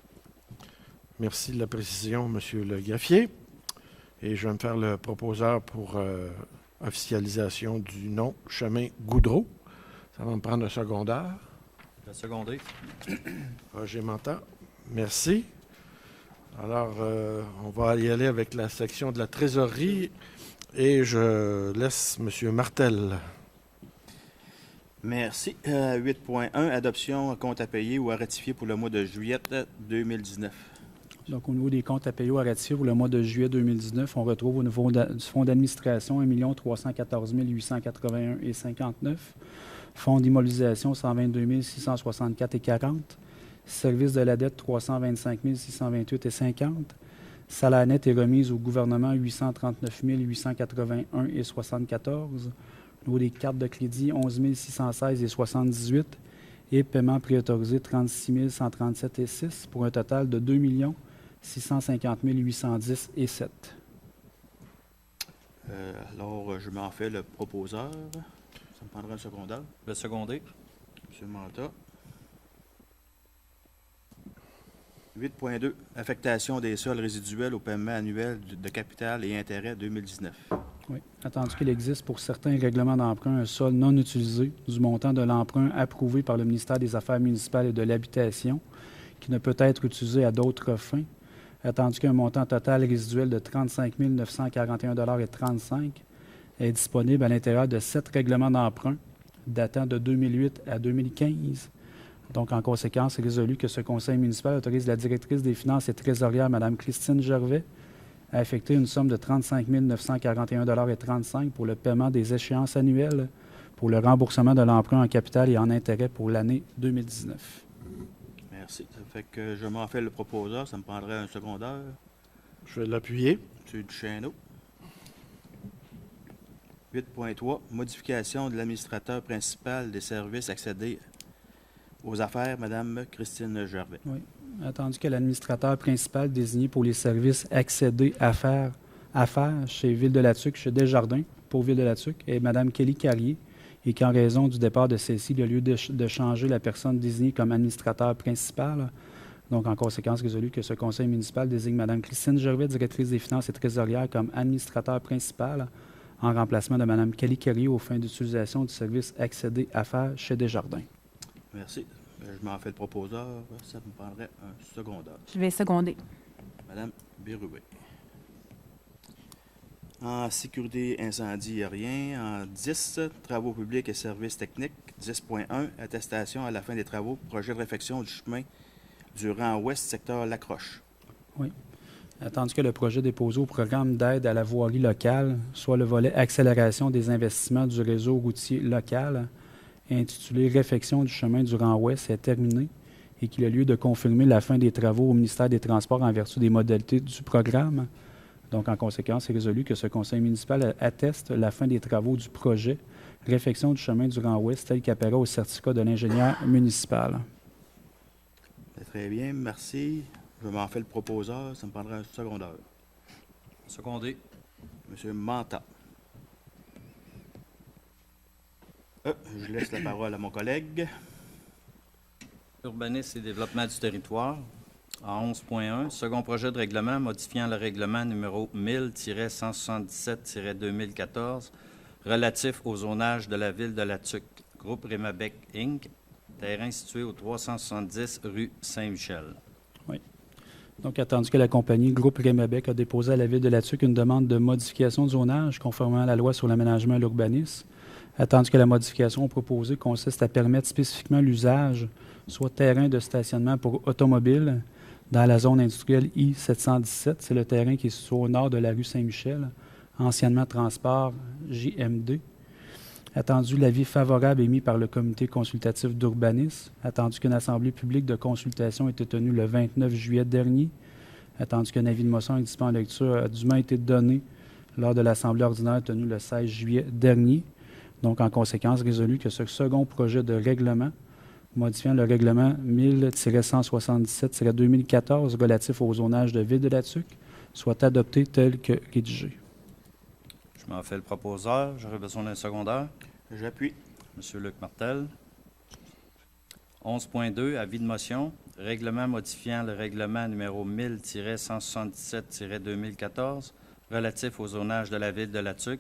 Merci de la précision, Monsieur le greffier. Et je vais me faire le proposeur pour officialisation du nom chemin Goudreau. Ça va me prendre un secondaire. Le secondé. Roger Manta, merci. Alors, on va y aller avec la section de la trésorerie et je laisse M. Martel. Merci. 8.1, adoption compte à payer ou à ratifier pour le mois de juillet 2019. Donc, au niveau des comptes à payer ou à ratifier pour le mois de juillet 2019, on retrouve au niveau du fonds d'administration 1 314 881,59 $. Fonds d'immobilisation 122 664,40 $. Service de la dette 325 628,50 $. Salaire net et remise au gouvernement 839 881,74 $. Au niveau des cartes de crédit 11 616,78 $. Et paiement préautorisé 36 137,6 $, pour un total de 2 650 810,7 $. Alors, je m'en fais le proposeur. Ça me prendra un secondaire. Le secondé. M. Manta. 8.2, affectation des sols résiduels au paiement annuel de capital et intérêts 2019. Oui, attendu qu'il existe pour certains règlements d'emprunt un sol non utilisé du montant de l'emprunt approuvé par le ministère des Affaires municipales et de l'Habitation, qui ne peut être utilisé à d'autres fins, attendu qu'un montant total résiduel de 35 941,35 $ est disponible à l'intérieur de 7 règlements d'emprunt datant de 2008 à 2015. Donc, en conséquence, c'est résolu que ce conseil municipal autorise la directrice des finances et trésorière, Mme Christine Gervais, à affecter une somme de 35 941,35 $ pour le paiement des échéances annuelles pour le remboursement de l'emprunt en capital et en intérêt pour l'année 2019. Merci. Ça fait que je m'en fais le proposeur. Ça me prendrait un secondaire. Je vais l'appuyer. M. Duchesneau. 8.3, modification de l'administrateur principal des services accédés aux affaires, Mme Christine Gervais. Oui. Attendu que l'administrateur principal désigné pour les services accédés affaires chez Ville-de-la-Tuque, chez Desjardins, pour Ville-de-la-Tuque, est Mme Kelly Carrier, et qu'en raison du départ de celle-ci, il a lieu de changer la personne désignée comme administrateur principal. Donc, en conséquence, résolu que ce conseil municipal désigne Mme Christine Gervais, directrice des finances et trésorière, comme administrateur principal, en remplacement de Mme Kelly Carrier aux fins d'utilisation du service accédé affaires chez Desjardins. Merci. Je m'en fais le proposeur. Ça me prendrait un secondaire. Je vais seconder. Mme Bérubé. En sécurité incendie, il n'y a rien. En 10, travaux publics et services techniques. 10.1, attestation à la fin des travaux, projet de réfection du chemin du rang ouest, secteur Lacroche. Oui. Attendu que le projet déposé au programme d'aide à la voirie locale, soit le volet accélération des investissements du réseau routier local, intitulé Réfection du chemin du rang ouest, est terminé et qu'il a lieu de confirmer la fin des travaux au ministère des Transports en vertu des modalités du programme. Donc, en conséquence, c'est résolu que ce conseil municipal atteste la fin des travaux du projet Réfection du chemin du rang ouest tel qu'apparaît au certificat de l'ingénieur municipal. Très bien, merci. Je m'en fais le proposeur. Ça me prendra un secondaire. Secondé. M. Manta. Je laisse la parole à mon collègue. Urbanisme et développement du territoire. En 11.1, second projet de règlement modifiant le règlement numéro 1000-177-2014 relatif au zonage de la ville de La Tuque. Groupe Rémabec Inc., terrain situé au 370 rue Saint-Michel. Oui. Donc, attendu que la compagnie Groupe Rémabec a déposé à la ville de La Tuque une demande de modification de zonage conformément à la loi sur l'aménagement et l'urbanisme, attendu que la modification proposée consiste à permettre spécifiquement l'usage, soit terrain de stationnement pour automobiles, dans la zone industrielle I-717, c'est le terrain qui est situé au nord de la rue Saint-Michel, anciennement Transport JMD. Attendu l'avis favorable émis par le comité consultatif d'urbanisme, attendu qu'une assemblée publique de consultation a été tenue le 29 juillet dernier, attendu qu'un avis de motion existant en lecture a dûment été donné lors de l'assemblée ordinaire tenue le 16 juillet dernier. Donc, en conséquence, résolu que ce second projet de règlement modifiant le règlement 1000-177-2014 relatif au zonage de Ville-de-la-Tuque soit adopté tel que rédigé. Je m'en fais le proposeur. J'aurais besoin d'un secondaire. J'appuie. M. Luc Martel. 11.2, avis de motion. Règlement modifiant le règlement numéro 1000-177-2014 relatif au zonage de la ville de La Tuque,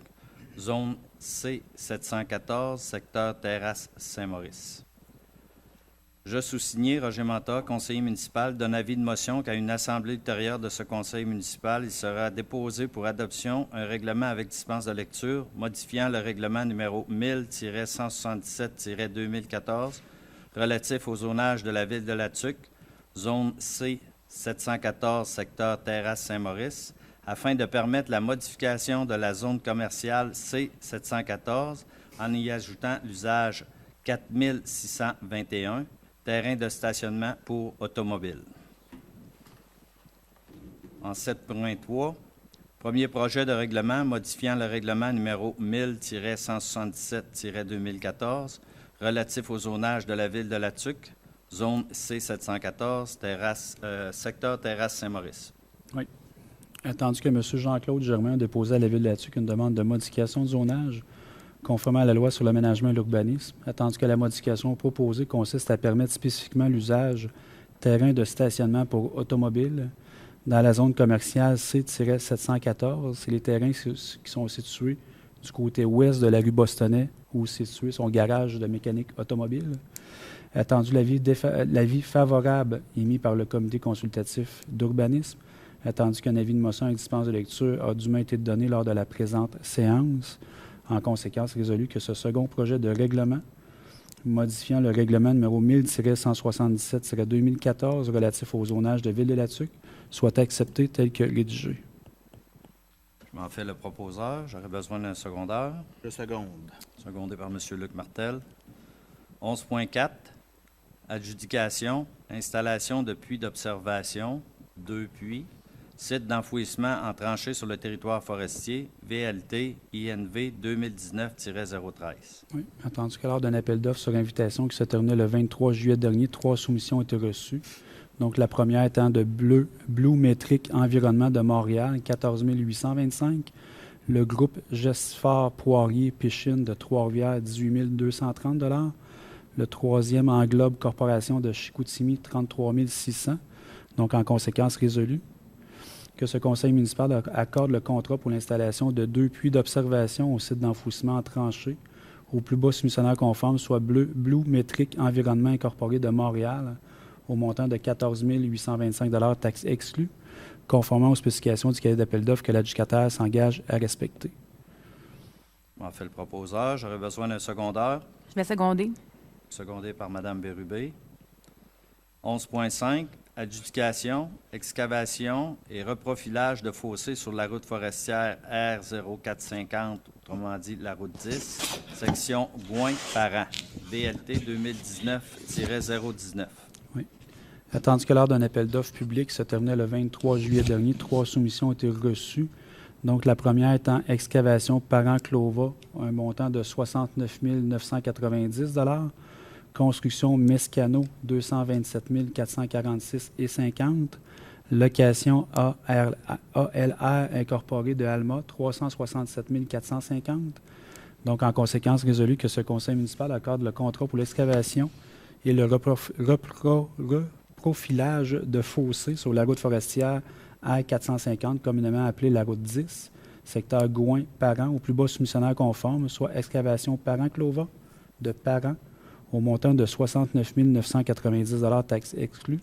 zone C714, secteur Terrasse Saint-Maurice. Je sous-signé Roger Manta, conseiller municipal, donne avis de motion qu'à une assemblée ultérieure de ce conseil municipal, il sera déposé pour adoption un règlement avec dispense de lecture modifiant le règlement numéro 1000-177-2014 relatif au zonage de la ville de La Tuque, zone C714, secteur Terrasse Saint-Maurice, afin de permettre la modification de la zone commerciale C714 en y ajoutant l'usage 4621, terrain de stationnement pour automobiles. En 7.3, premier projet de règlement modifiant le règlement numéro 1000-177-2014 relatif au zonage de la ville de La Tuque, zone C714, secteur Terrasse Saint-Maurice. Oui. Attendu que M. Jean-Claude Germain a déposé à la ville de La Tuque une demande de modification de zonage conformément à la loi sur l'aménagement et l'urbanisme, attendu que la modification proposée consiste à permettre spécifiquement l'usage terrain de stationnement pour automobiles dans la zone commerciale C-714. C'est les terrains qui sont situés du côté ouest de la rue Bostonais, où est situé son garage de mécanique automobile. Attendu l'avis favorable émis par le comité consultatif d'urbanisme, attendu qu'un avis de motion avec dispense de lecture a dûment été donné lors de la présente séance. En conséquence, résolu que ce second projet de règlement modifiant le règlement numéro 1000-177-2014 relatif au zonage de Ville de La Tuque soit accepté tel que rédigé. Je m'en fais le proposeur. J'aurais besoin d'un secondeur. Je seconde. Secondé par M. Luc Martel. 11.4. Adjudication, installation de puits d'observation, 2 puits, site d'enfouissement en tranchée sur le territoire forestier, VLT INV 2019-013. Oui, attendu que lors d'un appel d'offres sur invitation qui se terminait le 23 juillet dernier, 3 soumissions ont été reçues. Donc, la première étant de Blue Metric Environnement de Montréal, 14 825. Le groupe Gestfort Poirier Pichine de Trois-Rivières, 18 230 $. Le troisième englobe Corporation de Chicoutimi, 33 600 $. Donc, en conséquence, résolu que ce conseil municipal accorde le contrat pour l'installation de 2 puits d'observation au site d'enfouissement en tranchée au plus bas soumissionnaire conforme, soit Blue Metric Environnement Incorporé de Montréal, au montant de 14 825 $ taxes exclues, conformément aux spécifications du cahier d'appel d'offres que l'adjudicataire s'engage à respecter. Je m'en fais le proposeur. J'aurais besoin d'un secondeur. Je vais seconder. Secondé par Mme Bérubé. 11.5. Adjudication, excavation et reprofilage de fossés sur la route forestière R0450, autrement dit la route 10, section Gouin-Parent, VLT 2019-019. Oui. Attendu que lors d'un appel d'offres public se terminait le 23 juillet dernier, 3 soumissions ont été reçues. Donc, la première étant excavation Parent-Clova, un montant de 69 990 $. Construction Mescano, 227 446,50 $. Location ALR incorporée de Alma, 367 450 $. Donc, en conséquence, résolu que ce conseil municipal accorde le contrat pour l'excavation et le reprofilage de fossés sur la route forestière R450, communément appelée la route 10, secteur Gouin-Parent, au plus bas soumissionnaire conforme, soit excavation Parent-Clova de Parent, au montant de 69 990 $ taxes exclues,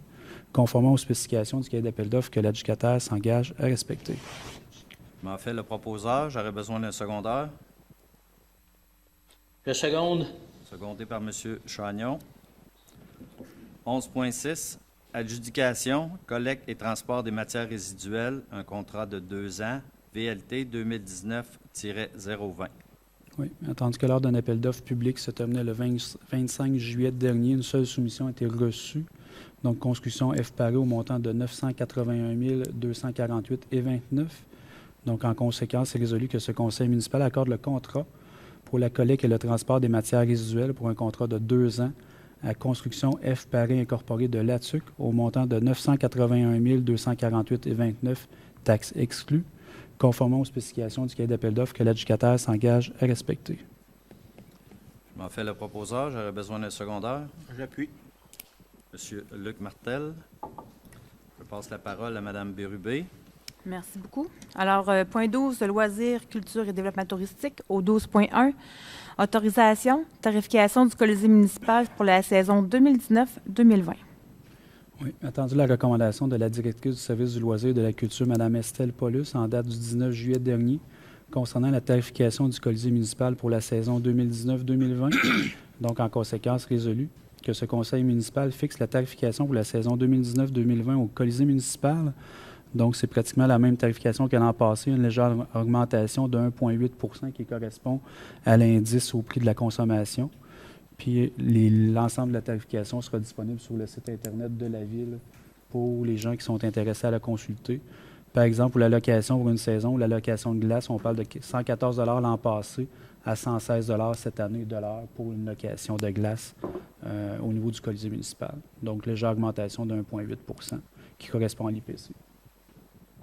conformément aux spécifications du cahier d'appel d'offres que l'adjudicataire s'engage à respecter. Je m'en fais le proposeur. J'aurais besoin d'un secondeur. Je seconde. Secondé par M. Chagnon. 11.6. Adjudication, collecte et transport des matières résiduelles, un contrat de 2 ans, VLT 2019-020. Oui, attendu que lors d'un appel d'offres public se terminait le 25 juillet dernier, une seule soumission a été reçue. Donc, construction F. Paré au montant de 981 248,29 $. Donc, en conséquence, c'est résolu que ce conseil municipal accorde le contrat pour la collecte et le transport des matières résiduelles pour un contrat de 2 ans à Construction F. Paré incorporée de La Tuque au montant de 981 248,29 $, taxes exclues, conformément aux spécifications du cahier d'appel d'offres que l'adjudicataire s'engage à respecter. Je m'en fais le proposeur. J'aurais besoin d'un secondeur. J'appuie. Monsieur Luc Martel. Je passe la parole à Madame Bérubé. Merci beaucoup. Alors, point 12, loisirs, culture et développement touristique. Au 12.1, autorisation, tarification du Colisée municipal pour la saison 2019-2020. Oui, attendu la recommandation de la directrice du service du loisir et de la culture, Mme Estelle Paulus, en date du 19 juillet dernier, concernant la tarification du Colisée municipal pour la saison 2019-2020. Donc, en conséquence, résolu que ce conseil municipal fixe la tarification pour la saison 2019-2020 au Colisée municipal. Donc, c'est pratiquement la même tarification que l'an passé, une légère augmentation de 1,8 % qui correspond à l'indice au prix de la consommation. Puis, l'ensemble de la tarification sera disponible sur le site Internet de la Ville pour les gens qui sont intéressés à la consulter. Par exemple, pour la location pour une saison ou la location de glace, on parle de 114 $ l'an passé à 116 $ cette année de l'heure pour une location de glace au niveau du Colisée municipal. Donc, légère augmentation de 1,8 % qui correspond à l'IPC.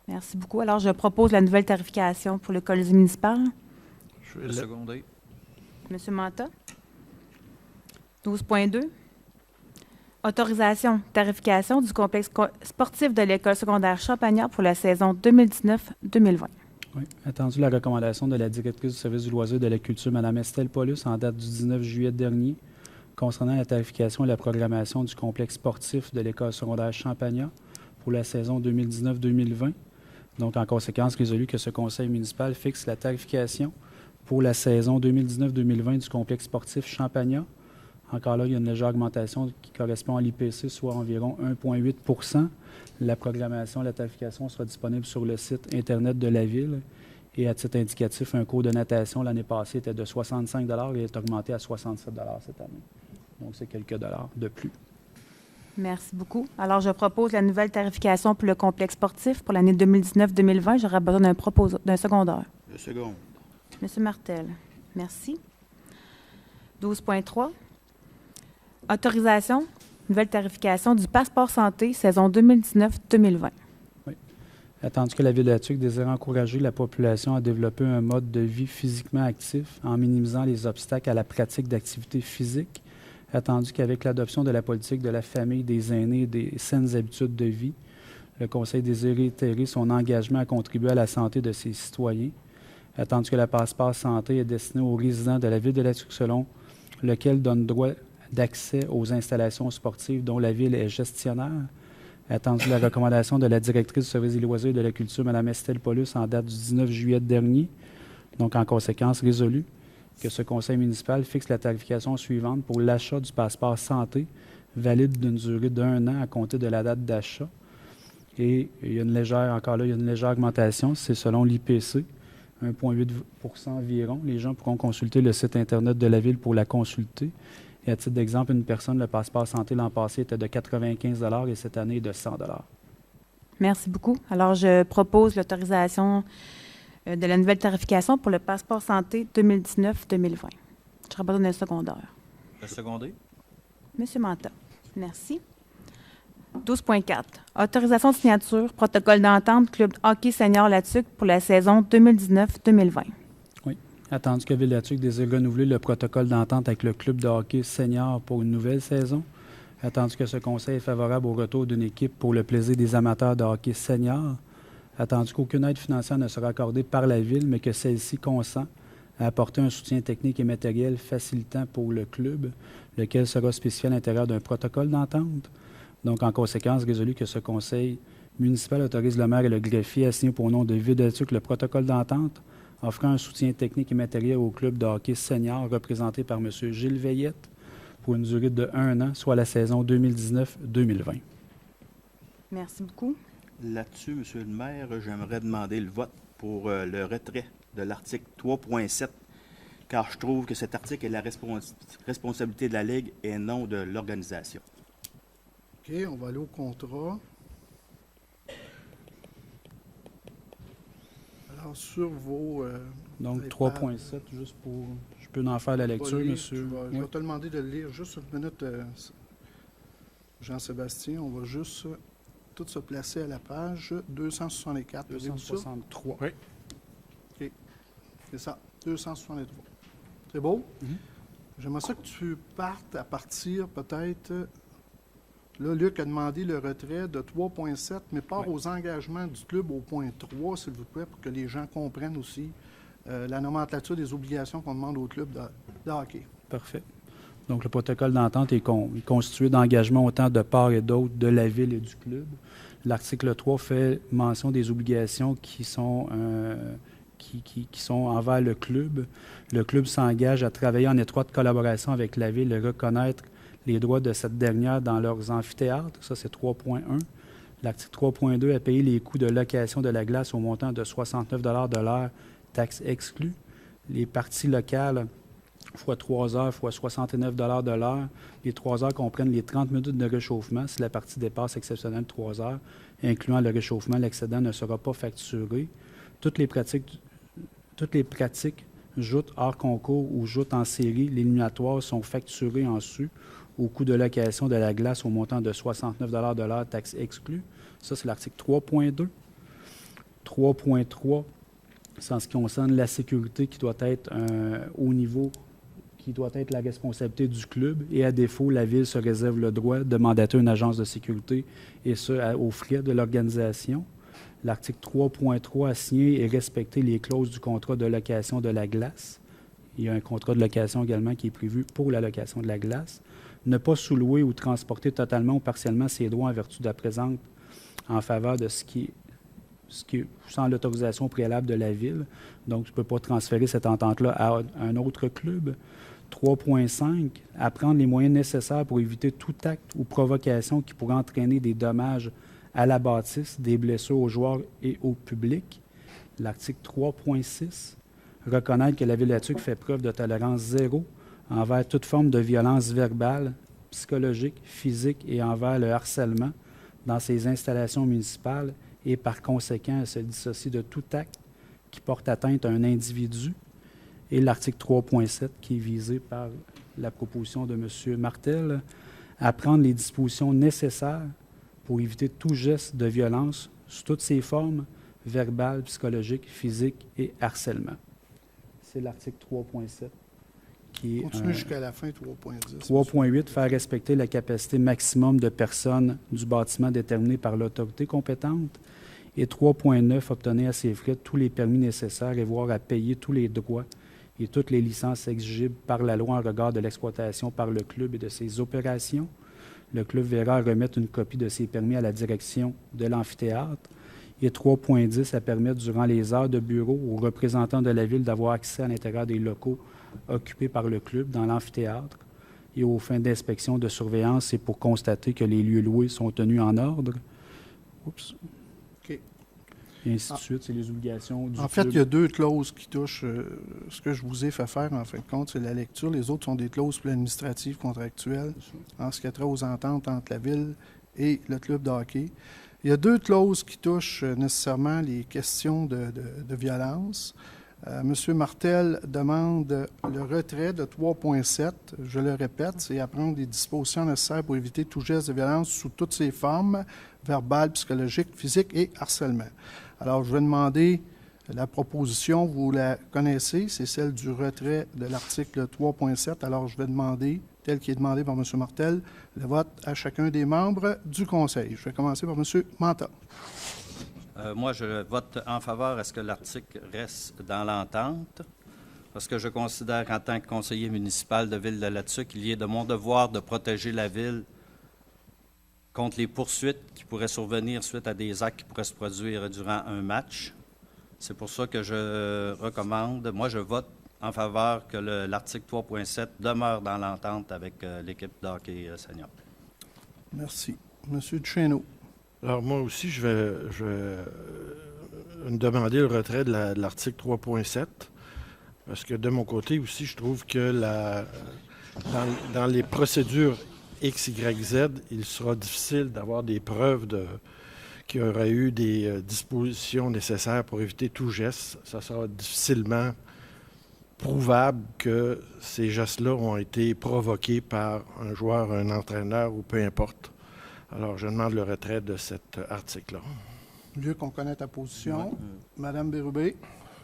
Merci beaucoup. Alors, je propose la nouvelle tarification pour le Colisée municipal. Je vais Le la- seconder. Monsieur Manta. 12.2. Autorisation, tarification du complexe sportif de l'école secondaire Champagnat pour la saison 2019-2020. Oui. Attendu la recommandation de la directrice du service du loisir et de la culture, Mme Estelle Paulus, en date du 19 juillet dernier, concernant la tarification et la programmation du complexe sportif de l'école secondaire Champagnat pour la saison 2019-2020. Donc, en conséquence, résolu que ce conseil municipal fixe la tarification pour la saison 2019-2020 du complexe sportif Champagnat. Encore là, il y a une légère augmentation qui correspond à l'IPC, soit environ 1,8 %. La programmation, la tarification sera disponible sur le site Internet de la Ville. Et à titre indicatif, un cours de natation l'année passée était de 65 $ et est augmenté à 67 $ cette année. Donc, c'est quelques dollars de plus. Merci beaucoup. Alors, je propose la nouvelle tarification pour le complexe sportif pour l'année 2019-2020. J'aurai besoin d'un secondaire. Le second. Monsieur Martel. Merci. 12.3. Autorisation, nouvelle tarification du passeport santé, saison 2019-2020. Attendu que la Ville de Latuc désire encourager la population à développer un mode de vie physiquement actif en minimisant les obstacles à la pratique d'activités physiques, attendu qu'avec l'adoption de la politique de la famille, des aînés et des saines habitudes de vie, le Conseil désire réitérer son engagement à contribuer à la santé de ses citoyens, attendu que le passeport santé est destiné aux résidents de la Ville de Latuc selon lequel donne droit d'accès aux installations sportives dont la Ville est gestionnaire. Attendu la recommandation de la directrice du service des loisirs et de la culture, Mme Estelle Paulus, en date du 19 juillet dernier. Donc, en conséquence, résolu que ce conseil municipal fixe la tarification suivante pour l'achat du passeport santé, valide d'une durée d'1 an à compter de la date d'achat. Et il y a une légère augmentation, c'est selon l'IPC, 1,8 % environ. Les gens pourront consulter le site Internet de la Ville pour la consulter. Et à titre d'exemple, une personne, le passeport santé l'an passé était de 95 $ et cette année de 100 $. Merci beaucoup. Alors, je propose l'autorisation de la nouvelle tarification pour le passeport santé 2019-2020. J'aurai besoin d'un secondaire. Le seconder. Monsieur Manta. Merci. 12.4. Autorisation de signature, protocole d'entente, Club hockey senior Latuc pour la saison 2019-2020. Attendu que Ville de Latuc désire renouveler le protocole d'entente avec le club de hockey senior pour une nouvelle saison. Attendu que ce conseil est favorable au retour d'une équipe pour le plaisir des amateurs de hockey senior. Attendu qu'aucune aide financière ne sera accordée par la Ville, mais que celle-ci consent à apporter un soutien technique et matériel facilitant pour le club, lequel sera spécifié à l'intérieur d'un protocole d'entente. Donc, en conséquence, résolu que ce conseil municipal autorise le maire et le greffier à signer pour nom de Ville de Latuc le protocole d'entente, offrant un soutien technique et matériel au club de hockey senior représenté par M. Gilles Veillette pour une durée de 1 an, soit la saison 2019-2020. Merci beaucoup. Là-dessus, Monsieur le maire, j'aimerais demander le vote pour le retrait de l'article 3.7, car je trouve que cet article est la responsabilité de la Ligue et non de l'organisation. OK, on va aller au contrat. Alors, sur vos... Donc, iPads, 3.7, juste pour... Je peux en faire la lecture, lire, monsieur. Je Oui. vais te demander de le lire juste une minute, Jean-Sébastien. On va juste tout se placer à la page 264. Avez-vous ça? 263. Oui. OK. C'est ça, 263. C'est beau? Mhm. J'aimerais ça que tu partes à partir peut-être Là, Luc a demandé le retrait de 3,7, mais part aux engagements du club au point 3, s'il vous plaît, pour que les gens comprennent aussi la nomenclature des obligations qu'on demande au club de hockey. Parfait. Donc, le protocole d'entente est constitué d'engagements autant de part et d'autre de la Ville et du club. L'article 3 fait mention des obligations qui sont envers le club. Le club s'engage à travailler en étroite collaboration avec la Ville et reconnaître les droits de cette dernière dans leurs amphithéâtres. Ça, c'est 3.1. L'article 3.2 a payé les coûts de location de la glace au montant de 69 $ de l'heure, taxes exclues. Les parties locales, fois 3 heures, fois 69 $ de l'heure. Les 3 heures comprennent les 30 minutes de réchauffement. Si la partie dépasse exceptionnelle 3 heures, incluant le réchauffement, l'excédent ne sera pas facturé. Toutes les pratiques, joutes hors concours ou joutes en série, l'éliminatoire sont facturées en su au coût de location de la glace au montant de 69 $ de l'heure, taxes exclues. Ça, c'est l'article 3.2. 3.3, c'est en ce qui concerne la sécurité qui doit être au niveau, qui doit être la responsabilité du club. Et à défaut, la Ville se réserve le droit de mandater une agence de sécurité, et ce, aux frais de l'organisation. L'article 3.3 a signé et respecté les clauses du contrat de location de la glace. Il y a un contrat de location également qui est prévu pour la location de la glace. Ne pas sous-louer ou transporter totalement ou partiellement ses droits en vertu de la présente en faveur de ce qui est sans l'autorisation préalable de la Ville. Donc, tu ne peux pas transférer cette entente-là à un autre club. 3.5, à prendre les moyens nécessaires pour éviter tout acte ou provocation qui pourrait entraîner des dommages à la bâtisse, des blessures aux joueurs et au public. L'article 3.6, reconnaître que la Ville de Latuc fait preuve de tolérance zéro envers toute forme de violence verbale, psychologique, physique et envers le harcèlement dans ses installations municipales et par conséquent elle se dissocie de tout acte qui porte atteinte à un individu. Et l'article 3.7 qui est visé par la proposition de M. Martel, à prendre les dispositions nécessaires pour éviter tout geste de violence sous toutes ses formes, verbales, psychologiques, physiques et harcèlement. C'est l'article 3.7 qui est... Continue jusqu'à la fin, 3.10. 3.8, faire respecter la capacité maximum de personnes du bâtiment déterminée par l'autorité compétente. Et 3.9, obtenir à ses frais tous les permis nécessaires et voir à payer tous les droits et toutes les licences exigibles par la loi en regard de l'exploitation par le club et de ses opérations. Le club verra remettre une copie de ses permis à la direction de l'amphithéâtre. Et 3.10, à permettre durant les heures de bureau aux représentants de la Ville d'avoir accès à l'intérieur des locaux occupés par le club dans l'amphithéâtre et aux fins d'inspection de surveillance et pour constater que les lieux loués sont tenus en ordre. Oups. OK. Et ainsi de suite, c'est les obligations du En fait, club. il y a 2 clauses qui touchent ce que je vous ai fait faire, en fin de compte, c'est la lecture. Les autres sont des clauses plus administratives, contractuelles, en ce qui a trait aux ententes entre la Ville et le club de hockey. Il y a 2 clauses qui touchent nécessairement les questions de violence. M. Martel demande le retrait de 3.7. Je le répète, c'est à prendre des dispositions nécessaires pour éviter tout geste de violence sous toutes ses formes, verbales, psychologiques, physiques et harcèlement. Alors, je vais demander la proposition, vous la connaissez, c'est celle du retrait de l'article 3.7. Alors, je vais demander, tel qu'il est demandé par M. Martel, le vote à chacun des membres du Conseil. Je vais commencer par M. Manta. Moi, je vote en faveur à ce que l'article reste dans l'entente, parce que je considère qu'en tant que conseiller municipal de Ville de Latuc, il y est de mon devoir de protéger la Ville contre les poursuites qui pourraient survenir suite à des actes qui pourraient se produire durant un match. C'est pour ça que je recommande, moi je vote en faveur que l'article 3.7 demeure dans l'entente avec l'équipe de hockey senior. Merci. M. Duchesneau. Alors, moi aussi, je vais demander le retrait de l'article 3.7, parce que de mon côté aussi, je trouve que dans les procédures X, Y, Z, il sera difficile d'avoir des preuves qu'il y aurait eu des dispositions nécessaires pour éviter tout geste. Ça sera difficilement prouvable que ces gestes-là ont été provoqués par un joueur, un entraîneur ou peu importe. Alors, je demande le retrait de cet article-là. Luc, on connaît ta position. Ouais. Madame Bérubé.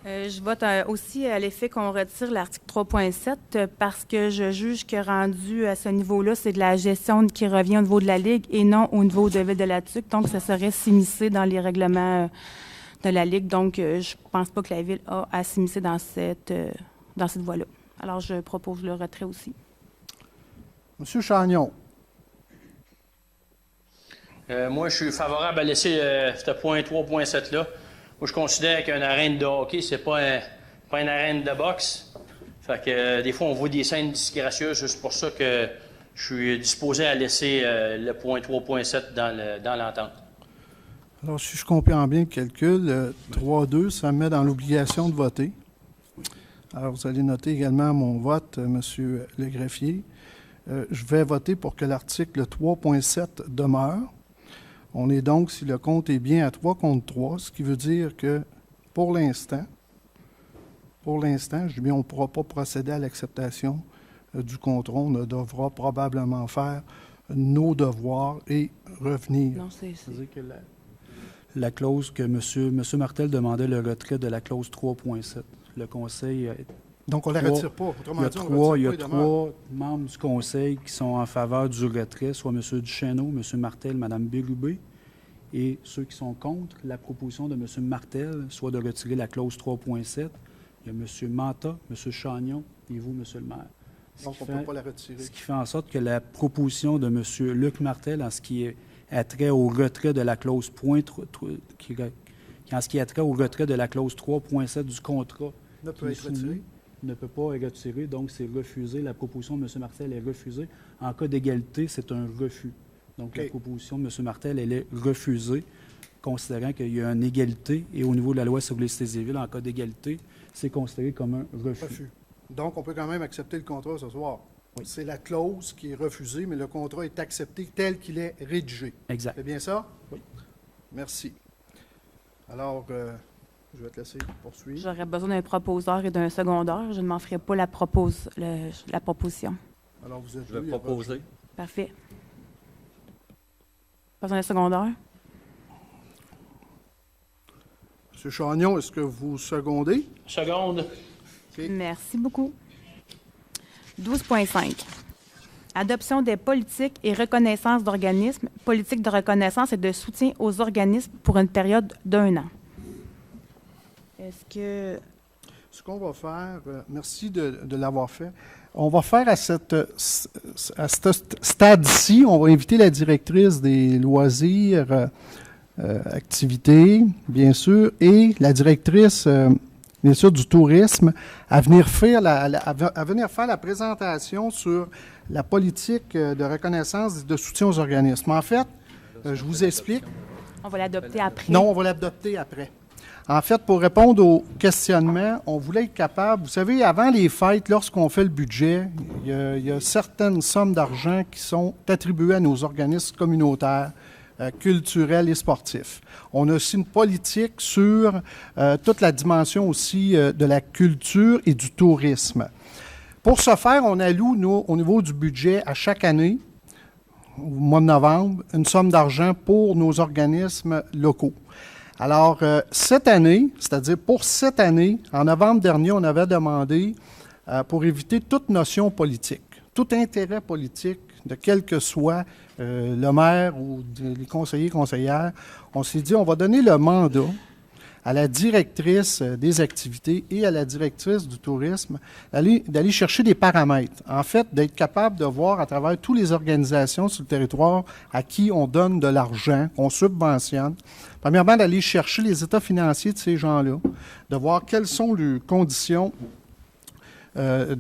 Je vote aussi à l'effet qu'on retire l'article 3.7 parce que je juge que rendu à ce niveau-là, c'est de la gestion qui revient au niveau de la Ligue et non au niveau de Ville de la Tuque. Donc, ça serait s'immiscer dans les règlements de la Ligue. Donc, je ne pense pas que la Ville a à s'immiscer dans cette voie-là. Alors, je propose le retrait aussi. Monsieur Chagnon. Moi, je suis favorable à laisser ce point 3.7-là. Moi, je considère qu'une arène de hockey, c'est pas une arène de boxe. Fait que des fois, on voit des scènes disgracieuses. C'est pour ça que je suis disposé à laisser le point 3.7 dans l'entente. Alors, si je comprends bien le calcul, 3.2, ça me met dans l'obligation de voter. Alors, vous allez noter également mon vote, Monsieur le greffier. Je vais voter pour que l'article 3.7 demeure. On est donc, si le compte est bien, à 3 contre 3, ce qui veut dire que, pour l'instant, je dis bien, on ne pourra pas procéder à l'acceptation du contrat. On devra probablement faire nos devoirs et revenir. Non, C'est-à-dire que la clause que M. Martel demandait le retrait de la clause 3.7. Le Conseil... Donc, on ne la retire pas. Autrement dit, il y a trois membres du Conseil qui sont en faveur du retrait, soit M. Duchesneau, M. Martel, Mme Bérubé, et ceux qui sont contre la proposition de M. Martel, soit de retirer la clause 3.7. Il y a M. Manta, M. Chagnon et vous, M. le maire. Donc, on ne peut pas la retirer. Ce qui fait en sorte que la proposition de M. Luc Martel, en ce qui est trait au retrait de la clause en ce qui est trait au retrait de la clause 3.7 du contrat, ne peut être retiré. Ne peut pas être retiré, donc c'est refusé. La proposition de M. Martel est refusée. En cas d'égalité, c'est un refus. Donc la proposition de M. Martel, elle est refusée, considérant qu'il y a une égalité, et au niveau de la loi sur les civile, en cas d'égalité, c'est considéré comme un refus. Donc, on peut quand même accepter le contrat ce soir. Oui. C'est la clause qui est refusée, mais le contrat est accepté tel qu'il est rédigé. Exact. C'est bien ça? Oui. Merci. Alors, je vais te laisser poursuivre. J'aurais besoin d'un proposeur et d'un secondeur. Je ne m'en ferai pas la proposition. Alors, vous êtes Je vais proposer. Parfait. Besoin d'un secondeur? M. Chagnon, est-ce que vous secondez? Seconde. Okay. Merci beaucoup. 12.5. Adoption des politiques et reconnaissance d'organismes, politique de reconnaissance et de soutien aux organismes pour une période d'1 an. Est-ce que... Ce qu'on va faire, merci de l'avoir fait, on va faire à ce stade-ci, on va inviter la directrice des loisirs, activités, bien sûr, et la directrice, bien sûr, du tourisme, à venir faire la présentation sur la politique de reconnaissance et de soutien aux organismes. En fait, je vous explique. On va l'adopter après. Non, on va l'adopter après. En fait, pour répondre au questionnement, on voulait être capable, vous savez, avant les fêtes, lorsqu'on fait le budget, il y a certaines sommes d'argent qui sont attribuées à nos organismes communautaires, culturels et sportifs. On a aussi une politique sur toute la dimension aussi de la culture et du tourisme. Pour ce faire, on alloue, nous, au niveau du budget, à chaque année, au mois de novembre, une somme d'argent pour nos organismes locaux. Alors, cette année, c'est-à-dire pour cette année, en novembre dernier, on avait demandé, pour éviter toute notion politique, tout intérêt politique, de quel que soit le maire ou les conseillers et conseillères, on s'est dit, on va donner le mandat à la directrice des activités et à la directrice du tourisme d'aller chercher des paramètres. En fait, d'être capable de voir à travers toutes les organisations sur le territoire à qui on donne de l'argent, qu'on subventionne. Premièrement, d'aller chercher les états financiers de ces gens-là, de voir quelles sont leurs conditions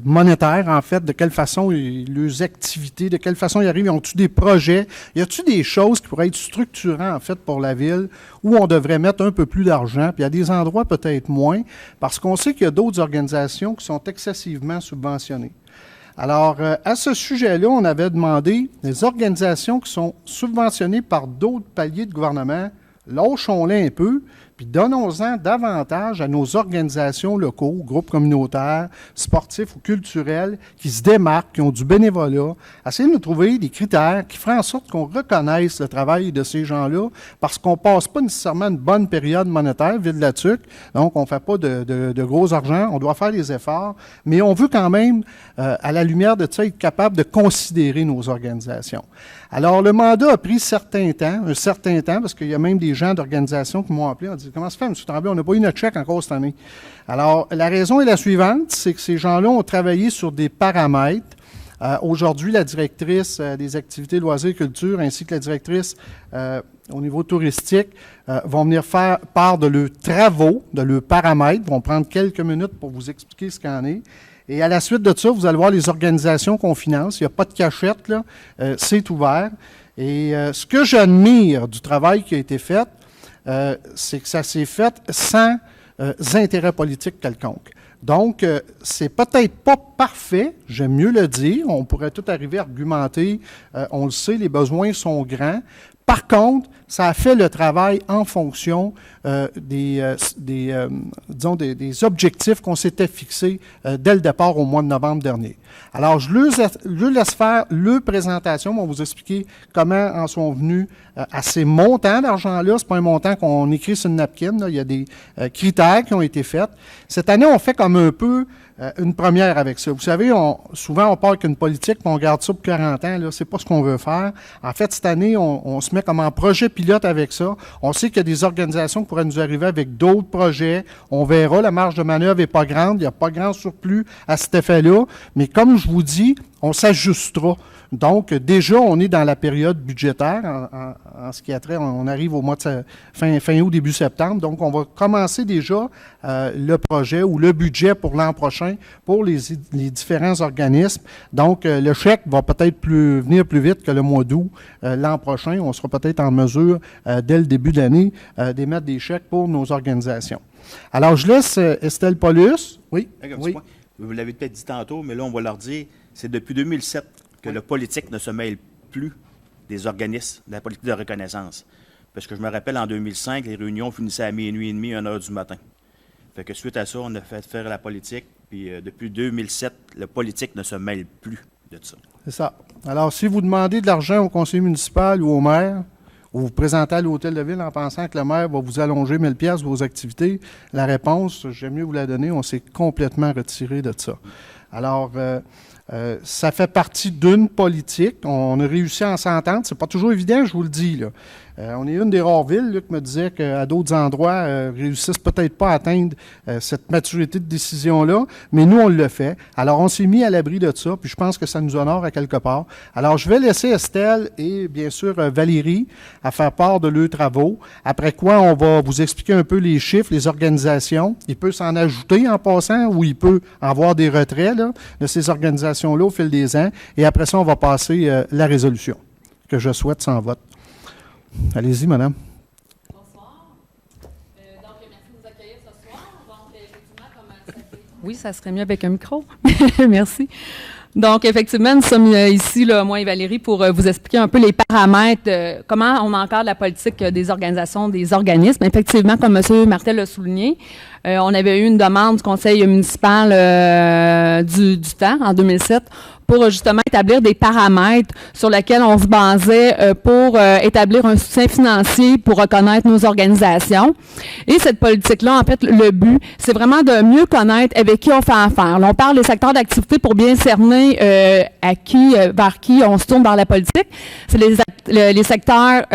monétaires, en fait, de quelle façon leurs activités, de quelle façon ils arrivent, ils ont-ils des projets, y a-t-il des choses qui pourraient être structurantes, en fait, pour la ville, où on devrait mettre un peu plus d'argent, puis il y a des endroits peut-être moins, parce qu'on sait qu'il y a d'autres organisations qui sont excessivement subventionnées. Alors, à ce sujet-là, on avait demandé les organisations qui sont subventionnées par d'autres paliers de gouvernement, lâchons-les un peu, puis donnons-en davantage à nos organisations locaux, groupes communautaires, sportifs ou culturels qui se démarquent, qui ont du bénévolat. Essayez de trouver des critères qui feraient en sorte qu'on reconnaisse le travail de ces gens-là, parce qu'on ne passe pas nécessairement une bonne période monétaire, Ville-de-la-Tuque, donc on ne fait pas de gros argent, on doit faire des efforts, mais on veut quand même, à la lumière de ça, être capable de considérer nos organisations. Alors, le mandat a pris un certain temps, parce qu'il y a même des gens d'organisations qui m'ont appelé, on dit « Comment ça fait, M. Tremblay, on n'a pas eu notre chèque encore cette année? » Alors, la raison est la suivante, c'est que ces gens-là ont travaillé sur des paramètres. Aujourd'hui, la directrice des activités loisirs et culture, ainsi que la directrice au niveau touristique, vont venir faire part de leurs travaux, de leurs paramètres, vont prendre quelques minutes pour vous expliquer ce qu'il en est. Et à la suite de ça, vous allez voir les organisations qu'on finance. Il n'y a pas de cachette, là. C'est ouvert. Et ce que j'admire du travail qui a été fait, c'est que ça s'est fait sans intérêt politique quelconque. Donc, c'est peut-être pas parfait, j'aime mieux le dire. On pourrait tout arriver à argumenter. On le sait, les besoins sont grands. Par contre, ça a fait le travail en fonction des objectifs qu'on s'était fixés dès le départ au mois de novembre dernier. Alors, je leur laisse faire leur présentation, on va vous expliquer comment en sont venus à ces montants d'argent-là. Ce n'est pas un montant qu'on écrit sur une napkin, là. Il y a des critères qui ont été faits. Cette année, on fait comme un peu une première avec ça. Vous savez, souvent, on part avec une politique, puis on garde ça pour 40 ans. Ce n'est pas ce qu'on veut faire. En fait, cette année, on se met comme en projet pilote avec ça. On sait qu'il y a des organisations qui pourraient nous arriver avec d'autres projets. On verra, la marge de manœuvre n'est pas grande. Il n'y a pas grand surplus à cet effet-là. Mais comme je vous dis, on s'ajustera. Donc, déjà, on est dans la période budgétaire en ce qui a trait. On arrive au mois de fin août, début septembre. Donc, on va commencer déjà le projet ou le budget pour l'an prochain pour les différents organismes. Donc, le chèque va peut-être venir plus vite que le mois d'août l'an prochain. On sera peut-être en mesure, dès le début de l'année, d'émettre des chèques pour nos organisations. Alors, je laisse Estelle Paulus. Oui. Oui. Vous l'avez peut-être dit tantôt, mais là, on va leur dire, c'est depuis 2007 que le politique ne se mêle plus des organismes, de la politique de reconnaissance. Parce que je me rappelle, en 2005, les réunions finissaient à minuit et demi, 1h du matin. Fait que suite à ça, on a fait faire la politique, puis depuis 2007, le politique ne se mêle plus de ça. C'est ça. Alors, si vous demandez de l'argent au conseiller municipal ou au maire, ou vous présentez à l'hôtel de ville en pensant que le maire va vous allonger 1000 pièces vos activités, la réponse, j'aime mieux vous la donner, on s'est complètement retiré de ça. Alors, ça fait partie d'une politique. On a réussi à s'entendre. C'est pas toujours évident, je vous le dis, là. On est une des rares villes là, qui me disait qu'à d'autres endroits, réussissent peut-être pas à atteindre cette maturité de décision-là, mais nous, on le fait. Alors, on s'est mis à l'abri de ça, puis je pense que ça nous honore à quelque part. Alors, je vais laisser Estelle et, bien sûr, Valérie à faire part de leurs travaux, après quoi on va vous expliquer un peu les chiffres, les organisations. Il peut s'en ajouter en passant, ou il peut avoir des retraits là, de ces organisations-là au fil des ans, et après ça, on va passer la résolution, que je souhaite sans vote. Allez-y, madame. Bonsoir. Donc, merci de nous accueillir ce soir. Donc, effectivement, comme ça fait... Oui, ça serait mieux avec un micro. Merci. Donc, effectivement, nous sommes ici, là, moi et Valérie, pour vous expliquer un peu les paramètres, comment on encadre la politique des organisations, des organismes. Effectivement, comme M. Martel l'a souligné, on avait eu une demande du conseil municipal du temps, en 2007, pour justement établir des paramètres sur lesquels on se basait pour établir un soutien financier pour reconnaître nos organisations. Et cette politique-là, en fait, le but, c'est vraiment de mieux connaître avec qui on fait affaire. Là, on parle des secteurs d'activité pour bien cerner vers qui on se tourne dans la politique. C'est les secteurs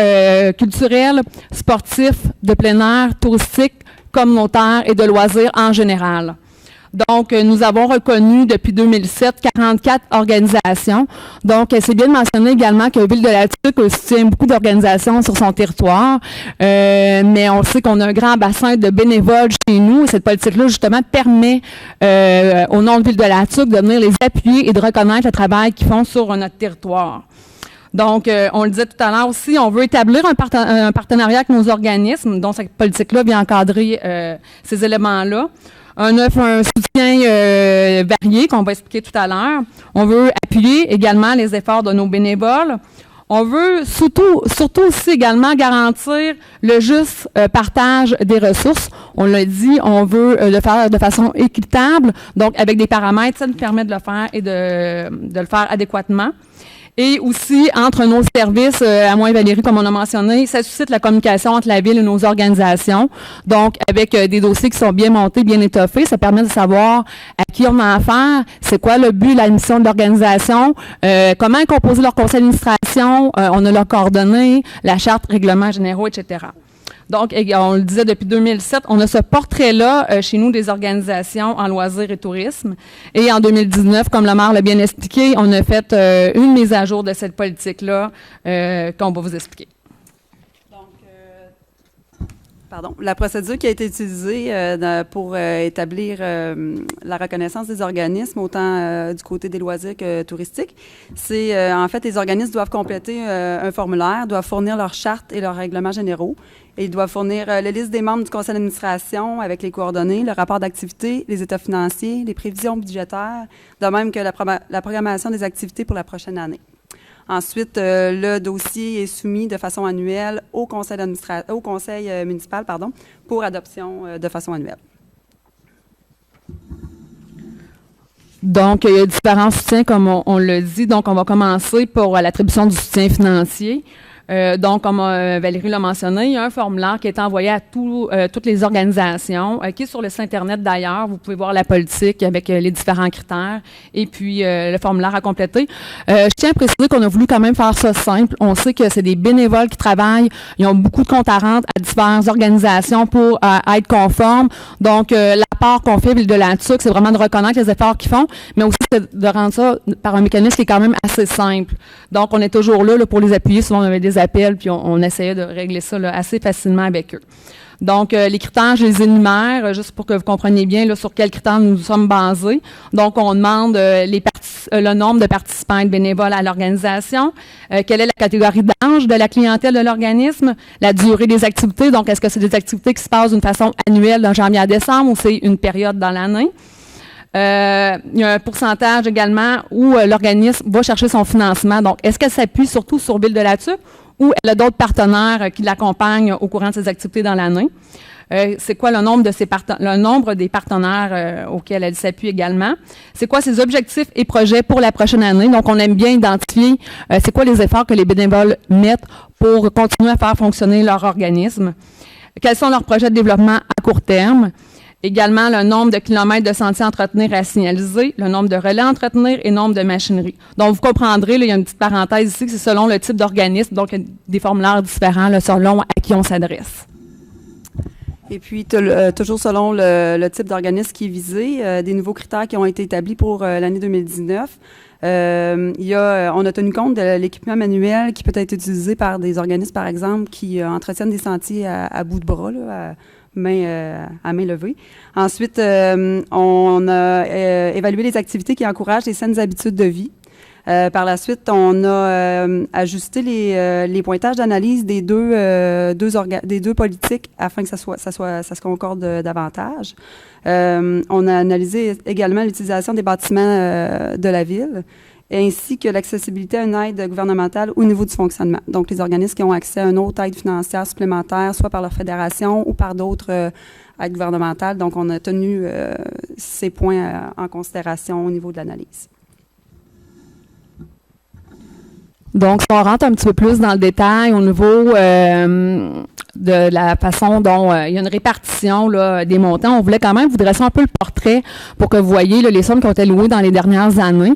culturels, sportifs, de plein air, touristiques, communautaires et de loisirs en général. Donc, nous avons reconnu depuis 2007 44 organisations. Donc, c'est bien de mentionner également que Ville-de-la-Tuque soutient beaucoup d'organisations sur son territoire, mais on sait qu'on a un grand bassin de bénévoles chez nous. Et cette politique-là, justement, permet au nom de Ville-de-la-Tuque de venir les appuyer et de reconnaître le travail qu'ils font sur notre territoire. Donc, on le disait tout à l'heure aussi, on veut établir un partenariat avec nos organismes, dont cette politique-là vient encadrer ces éléments-là. On offre un soutien varié qu'on va expliquer tout à l'heure. On veut appuyer également les efforts de nos bénévoles. On veut surtout aussi également garantir le juste partage des ressources. On l'a dit, on veut le faire de façon équitable, donc avec des paramètres, ça nous permet de le faire et de le faire adéquatement. Et aussi, entre nos services, à moi et Valérie, comme on a mentionné, ça suscite la communication entre la Ville et nos organisations. Donc, avec des dossiers qui sont bien montés, bien étoffés, ça permet de savoir à qui on a affaire, c'est quoi le but, la mission de l'organisation, comment est composé leur conseil d'administration, on a leurs coordonnées, la charte, règlements généraux, etc. Donc, on le disait depuis 2007, on a ce portrait-là chez nous des organisations en loisirs et tourisme. Et en 2019, comme le maire l'a bien expliqué, on a fait une mise à jour de cette politique-là qu'on va vous expliquer. La procédure qui a été utilisée pour établir la reconnaissance des organismes, autant du côté des loisirs que touristiques, c'est en fait les organismes doivent compléter un formulaire, doivent fournir leur charte et leurs règlements généraux. Et ils doivent fournir la liste des membres du conseil d'administration avec les coordonnées, le rapport d'activité, les états financiers, les prévisions budgétaires, de même que la programmation des activités pour la prochaine année. Ensuite, le dossier est soumis de façon annuelle au conseil municipal pour adoption de façon annuelle. Donc, il y a différents soutiens, comme on le dit. Donc, on va commencer pour l'attribution du soutien financier. Donc, comme Valérie l'a mentionné, il y a un formulaire qui est envoyé à toutes les organisations, qui est sur le site Internet d'ailleurs. Vous pouvez voir la politique avec les différents critères et puis le formulaire à compléter. Je tiens à préciser qu'on a voulu quand même faire ça simple. On sait que c'est des bénévoles qui travaillent. Ils ont beaucoup de comptes à rendre à diverses organisations pour être conformes. Donc, l'apport qu'on fait, Ville de la Tuque, c'est vraiment de reconnaître les efforts qu'ils font, mais aussi de rendre ça par un mécanisme qui est quand même assez simple. Donc, on est toujours là pour les appuyer. Souvent, on avait des appels, puis on essayait de régler ça là, assez facilement avec eux. Donc, les critères, je les énumère, juste pour que vous compreniez bien là, sur quels critères nous sommes basés. Donc, on demande le nombre de participants et de bénévoles à l'organisation, quelle est la catégorie d'âge de la clientèle de l'organisme, la durée des activités, donc est-ce que c'est des activités qui se passent d'une façon annuelle de janvier à décembre ou c'est une période dans l'année. Il y a un pourcentage également où l'organisme va chercher son financement. Donc, est-ce qu'elle s'appuie surtout sur Ville de la Tuque ou elle a d'autres partenaires qui l'accompagnent au courant de ses activités dans l'année? C'est quoi le nombre des partenaires auxquels elle s'appuie également? C'est quoi ses objectifs et projets pour la prochaine année? Donc, on aime bien identifier c'est quoi les efforts que les bénévoles mettent pour continuer à faire fonctionner leur organisme. Quels sont leurs projets de développement à court terme? Également, le nombre de kilomètres de sentiers à entretenir et à signaliser, le nombre de relais à entretenir et nombre de machinerie. Donc, vous comprendrez, là, il y a une petite parenthèse ici, que c'est selon le type d'organisme, donc il y a des formulaires différents là, selon à qui on s'adresse. Et puis, toujours selon le type d'organisme qui est visé, des nouveaux critères qui ont été établis pour l'année 2019. On a tenu compte de l'équipement manuel qui peut être utilisé par des organismes, par exemple, qui entretiennent des sentiers à bout de bras, là, à main levée. Ensuite, on a évalué les activités qui encouragent les saines habitudes de vie. Par la suite, on a ajusté les pointages d'analyse des deux politiques afin que ça se concorde davantage. On a analysé également l'utilisation des bâtiments de la ville, ainsi que l'accessibilité à une aide gouvernementale au niveau du fonctionnement. Donc, les organismes qui ont accès à une autre aide financière supplémentaire, soit par leur fédération ou par d'autres aides gouvernementales. Donc, on a tenu ces points en considération au niveau de l'analyse. Donc, si on rentre un petit peu plus dans le détail au niveau de la façon dont il y a une répartition là, des montants, on voulait quand même vous dresser un peu le portrait pour que vous voyez là, les sommes qui ont été louées dans les dernières années.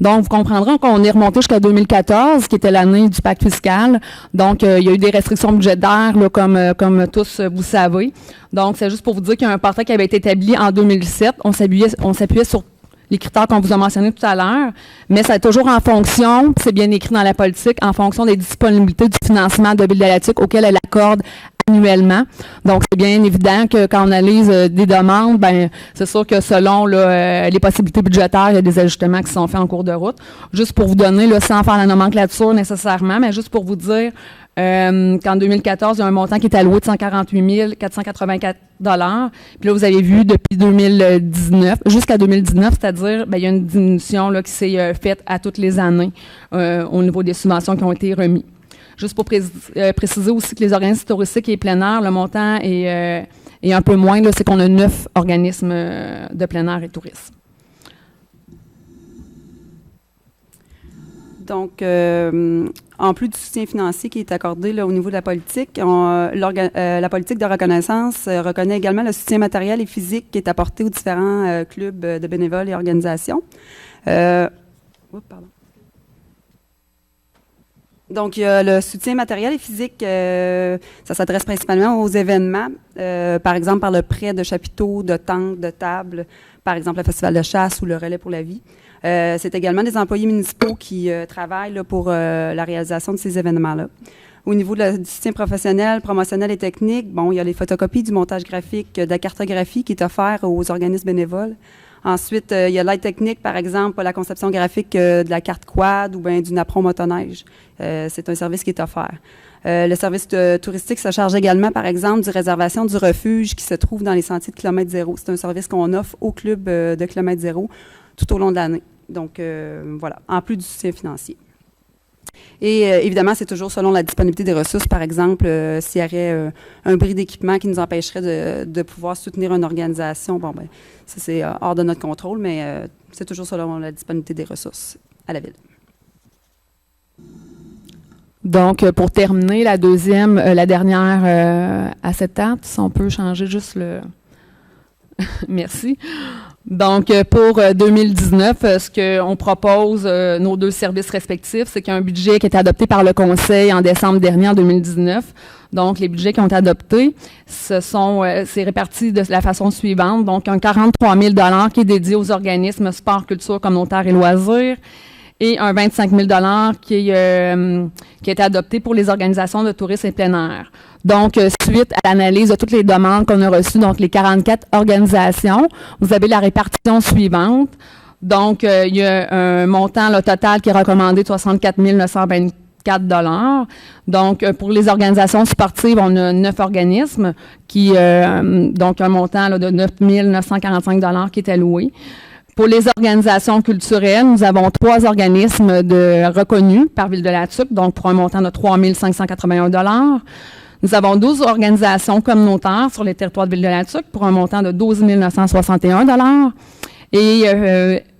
Donc, vous comprendrez qu'on est remonté jusqu'à 2014, qui était l'année du pacte fiscal. Donc, il y a eu des restrictions budgétaires, là, comme tous vous savez. Donc, c'est juste pour vous dire qu'il y a un portrait qui avait été établi en 2007. On s'appuyait sur les critères qu'on vous a mentionnés tout à l'heure, mais c'est toujours en fonction, c'est bien écrit dans la politique, en fonction des disponibilités du financement de Ville de la Tuque auquel elle accorde annuellement. Donc, c'est bien évident que quand on analyse des demandes, ben c'est sûr que selon là, les possibilités budgétaires, il y a des ajustements qui sont faits en cours de route. Juste pour vous donner, là, sans faire la nomenclature nécessairement, mais juste pour vous dire qu'en 2014, il y a un montant qui est alloué de 148 484 $. Puis là, vous avez vu depuis 2019, jusqu'à 2019, c'est-à-dire, il y a une diminution là, qui s'est faite à toutes les années au niveau des subventions qui ont été remises. Juste pour préciser aussi que les organismes touristiques et plein air, le montant est un peu moins, là, c'est qu'on a 9 organismes de plein air et tourisme. Donc, en plus du soutien financier qui est accordé là, au niveau de la politique, la politique de reconnaissance reconnaît également le soutien matériel et physique qui est apporté aux différents clubs de bénévoles et organisations. Donc, il y a le soutien matériel et physique, ça s'adresse principalement aux événements, par exemple par le prêt de chapiteaux, de tentes, de tables, par exemple le Festival de chasse ou le Relais pour la vie. C'est également des employés municipaux qui travaillent là, pour la réalisation de ces événements-là. Au niveau du soutien professionnel, promotionnel et technique, bon, il y a les photocopies, du montage graphique, de la cartographie qui est offert aux organismes bénévoles. Ensuite, il y a l'aide technique, par exemple, la conception graphique de la carte quad ou bien du napperon motoneige. C'est un service qui est offert. Le service touristique se charge également, par exemple, du réservation du refuge qui se trouve dans les sentiers de kilomètre zéro. C'est un service qu'on offre au club de kilomètre zéro tout au long de l'année. Donc, voilà, en plus du soutien financier. Et évidemment, c'est toujours selon la disponibilité des ressources. Par exemple, s'il y aurait un bris d'équipement qui nous empêcherait de pouvoir soutenir une organisation, bon, ben, ça c'est hors de notre contrôle, mais c'est toujours selon la disponibilité des ressources à la Ville. Donc, pour terminer, la dernière à cette date, si on peut changer juste le... Merci. Donc, pour 2019, ce qu'on propose, nos 2 services respectifs, c'est qu'il y a un budget qui a été adopté par le Conseil en décembre dernier, en 2019. Donc, les budgets qui ont été adoptés, c'est réparti de la façon suivante. Donc, un 43 000 $ qui est dédié aux organismes sport, culture, communautaire et loisirs, et un 25 000 $ qui a été adopté pour les organisations de tourisme et plein air. Donc, suite à l'analyse de toutes les demandes qu'on a reçues, donc les 44 organisations, vous avez la répartition suivante. Donc, il y a un montant total qui est recommandé de 64 924 $. Donc, pour les organisations sportives, on a 9 organismes donc un montant de 9 945 $ qui est alloué. Pour les organisations culturelles, nous avons 3 organismes reconnus par Ville-de-la-Tuque, donc pour un montant de 3 581 $. Nous avons 12 organisations communautaires sur les territoires de Ville-de-la-Tuque pour un montant de 12 961 $. Et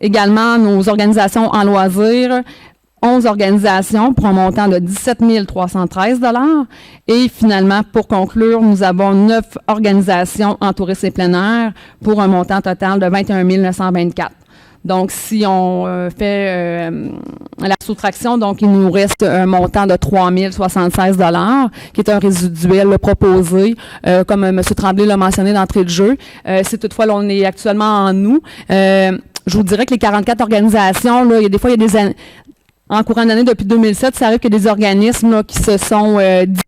également, nos organisations en loisirs, 11 organisations pour un montant de 17 313 $. Et finalement, pour conclure, nous avons 9 organisations en tourisme et plein air pour un montant total de 21 924 $. Donc, si on fait la soustraction, donc il nous reste un montant de 3 076 $, qui est un résiduel proposé, comme M. Tremblay l'a mentionné d'entrée de jeu. Si toutefois, là, on est actuellement en août, je vous dirais que les 44 organisations, là, il y a des fois, il y a des en courant d'année, depuis 2007, ça arrive qu'il y a des organismes là, qui se sont dits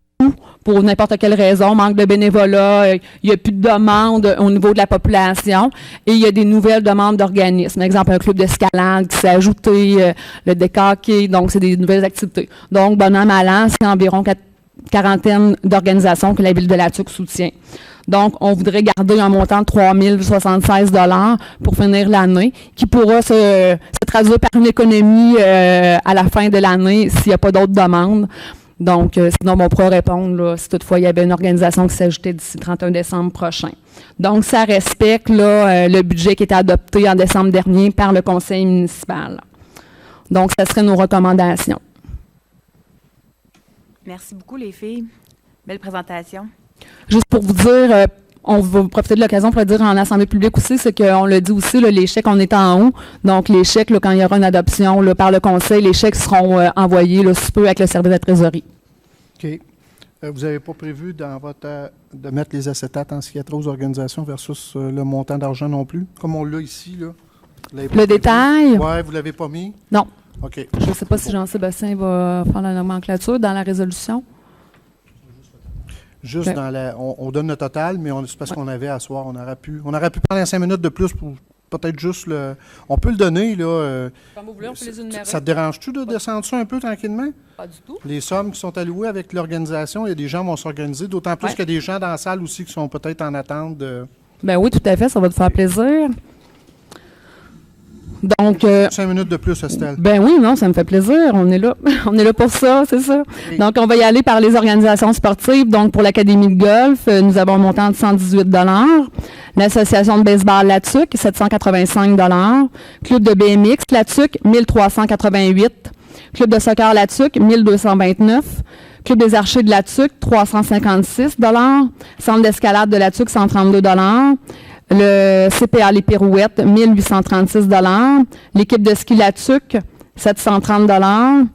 pour n'importe quelle raison, manque de bénévolat, il n'y a plus de demandes au niveau de la population et il y a des nouvelles demandes d'organismes. Par exemple, un club d'escalade qui s'est ajouté, le décaqué, donc c'est des nouvelles activités. Donc, bon an, mal an, c'est environ quarantaine d'organisations que la Ville-de-la-Tuque soutient. Donc, on voudrait garder un montant de 3 076 $ pour finir l'année, qui pourra se traduire par une économie à la fin de l'année s'il n'y a pas d'autres demandes. Donc, sinon, on pourra répondre là, si toutefois il y avait une organisation qui s'ajoutait d'ici le 31 décembre prochain. Donc, ça respecte là, le budget qui était adopté en décembre dernier par le conseil municipal. Donc, ça serait nos recommandations. Merci beaucoup, les filles. Belle présentation. Juste pour vous dire, on va profiter de l'occasion pour le dire en assemblée publique aussi, c'est qu'on le dit aussi, là, les chèques, on est en haut. Donc, les chèques, là, quand il y aura une adoption là, par le conseil, les chèques seront envoyés là, sous peu avec le service de la trésorerie. OK. Vous n'avez pas prévu de mettre les acétates en ce qui a trait aux organisations versus le montant d'argent non plus, comme on l'a ici, là? Le détail? Oui, vous ne l'avez pas mis? Non. OK. Je ne sais pas si Jean-Sébastien va faire la nomenclature dans la résolution. Juste on donne le total, mais c'est parce qu'on avait à soir, on aurait pu prendre 5 minutes de plus pour peut-être juste on peut le donner, là. Comme vous voulez, on peut les énumérer. Ça te dérange-tu de descendre ça un peu tranquillement? Pas du tout. Les sommes qui sont allouées avec l'organisation, il y a des gens qui vont s'organiser, d'autant plus qu'il y a des gens dans la salle aussi qui sont peut-être en attente de... Ben oui, tout à fait, ça va te faire plaisir. Donc, 5 minutes de plus, Estelle. ben oui, non, ça me fait plaisir. On est là. On est là pour ça, c'est ça. Oui. Donc, on va y aller par les organisations sportives. Donc, pour l'Académie de golf, nous avons un montant de 118 $. L'Association de baseball Latuc, 785 $. Club de BMX Latuc, 1388. Club de soccer Latuc, 1229. Club des archers de Latuc, 356 $. Centre d'escalade de Latuc, 132 $. Le CPA Les Pirouettes, 1836 $. L'équipe de ski Latuc, 730 $.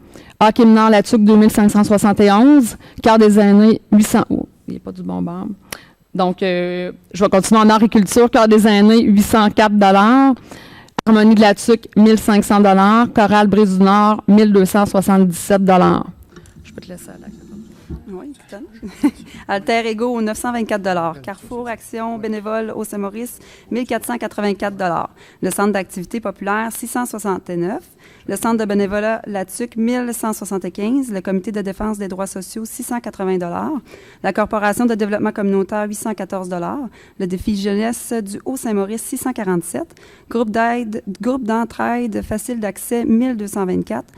Hockey mineur Latuc, 2571. Quart des aînés, 800. Oh, il n'y a pas du bon bord. Donc, je vais continuer en agriculture. Quart des aînés, 804 $. Harmonie de Latuc, 1500 $. Chorale Brise du Nord, 1277 $. Je peux te laisser là. Oui, tout à fait. Alter Ego, 924 $. Carrefour Action Bénévole au Saint-Maurice, 1484 $. Le Centre d'activité populaire, 669 $. Le Centre de bénévolat Latuc, 1175 $. Le Comité de défense des droits sociaux, 680 $. La Corporation de développement communautaire, 814 $. Le défi jeunesse du Haut-Saint-Maurice, 647 $. Groupe d'entraide facile d'accès, 1224 $.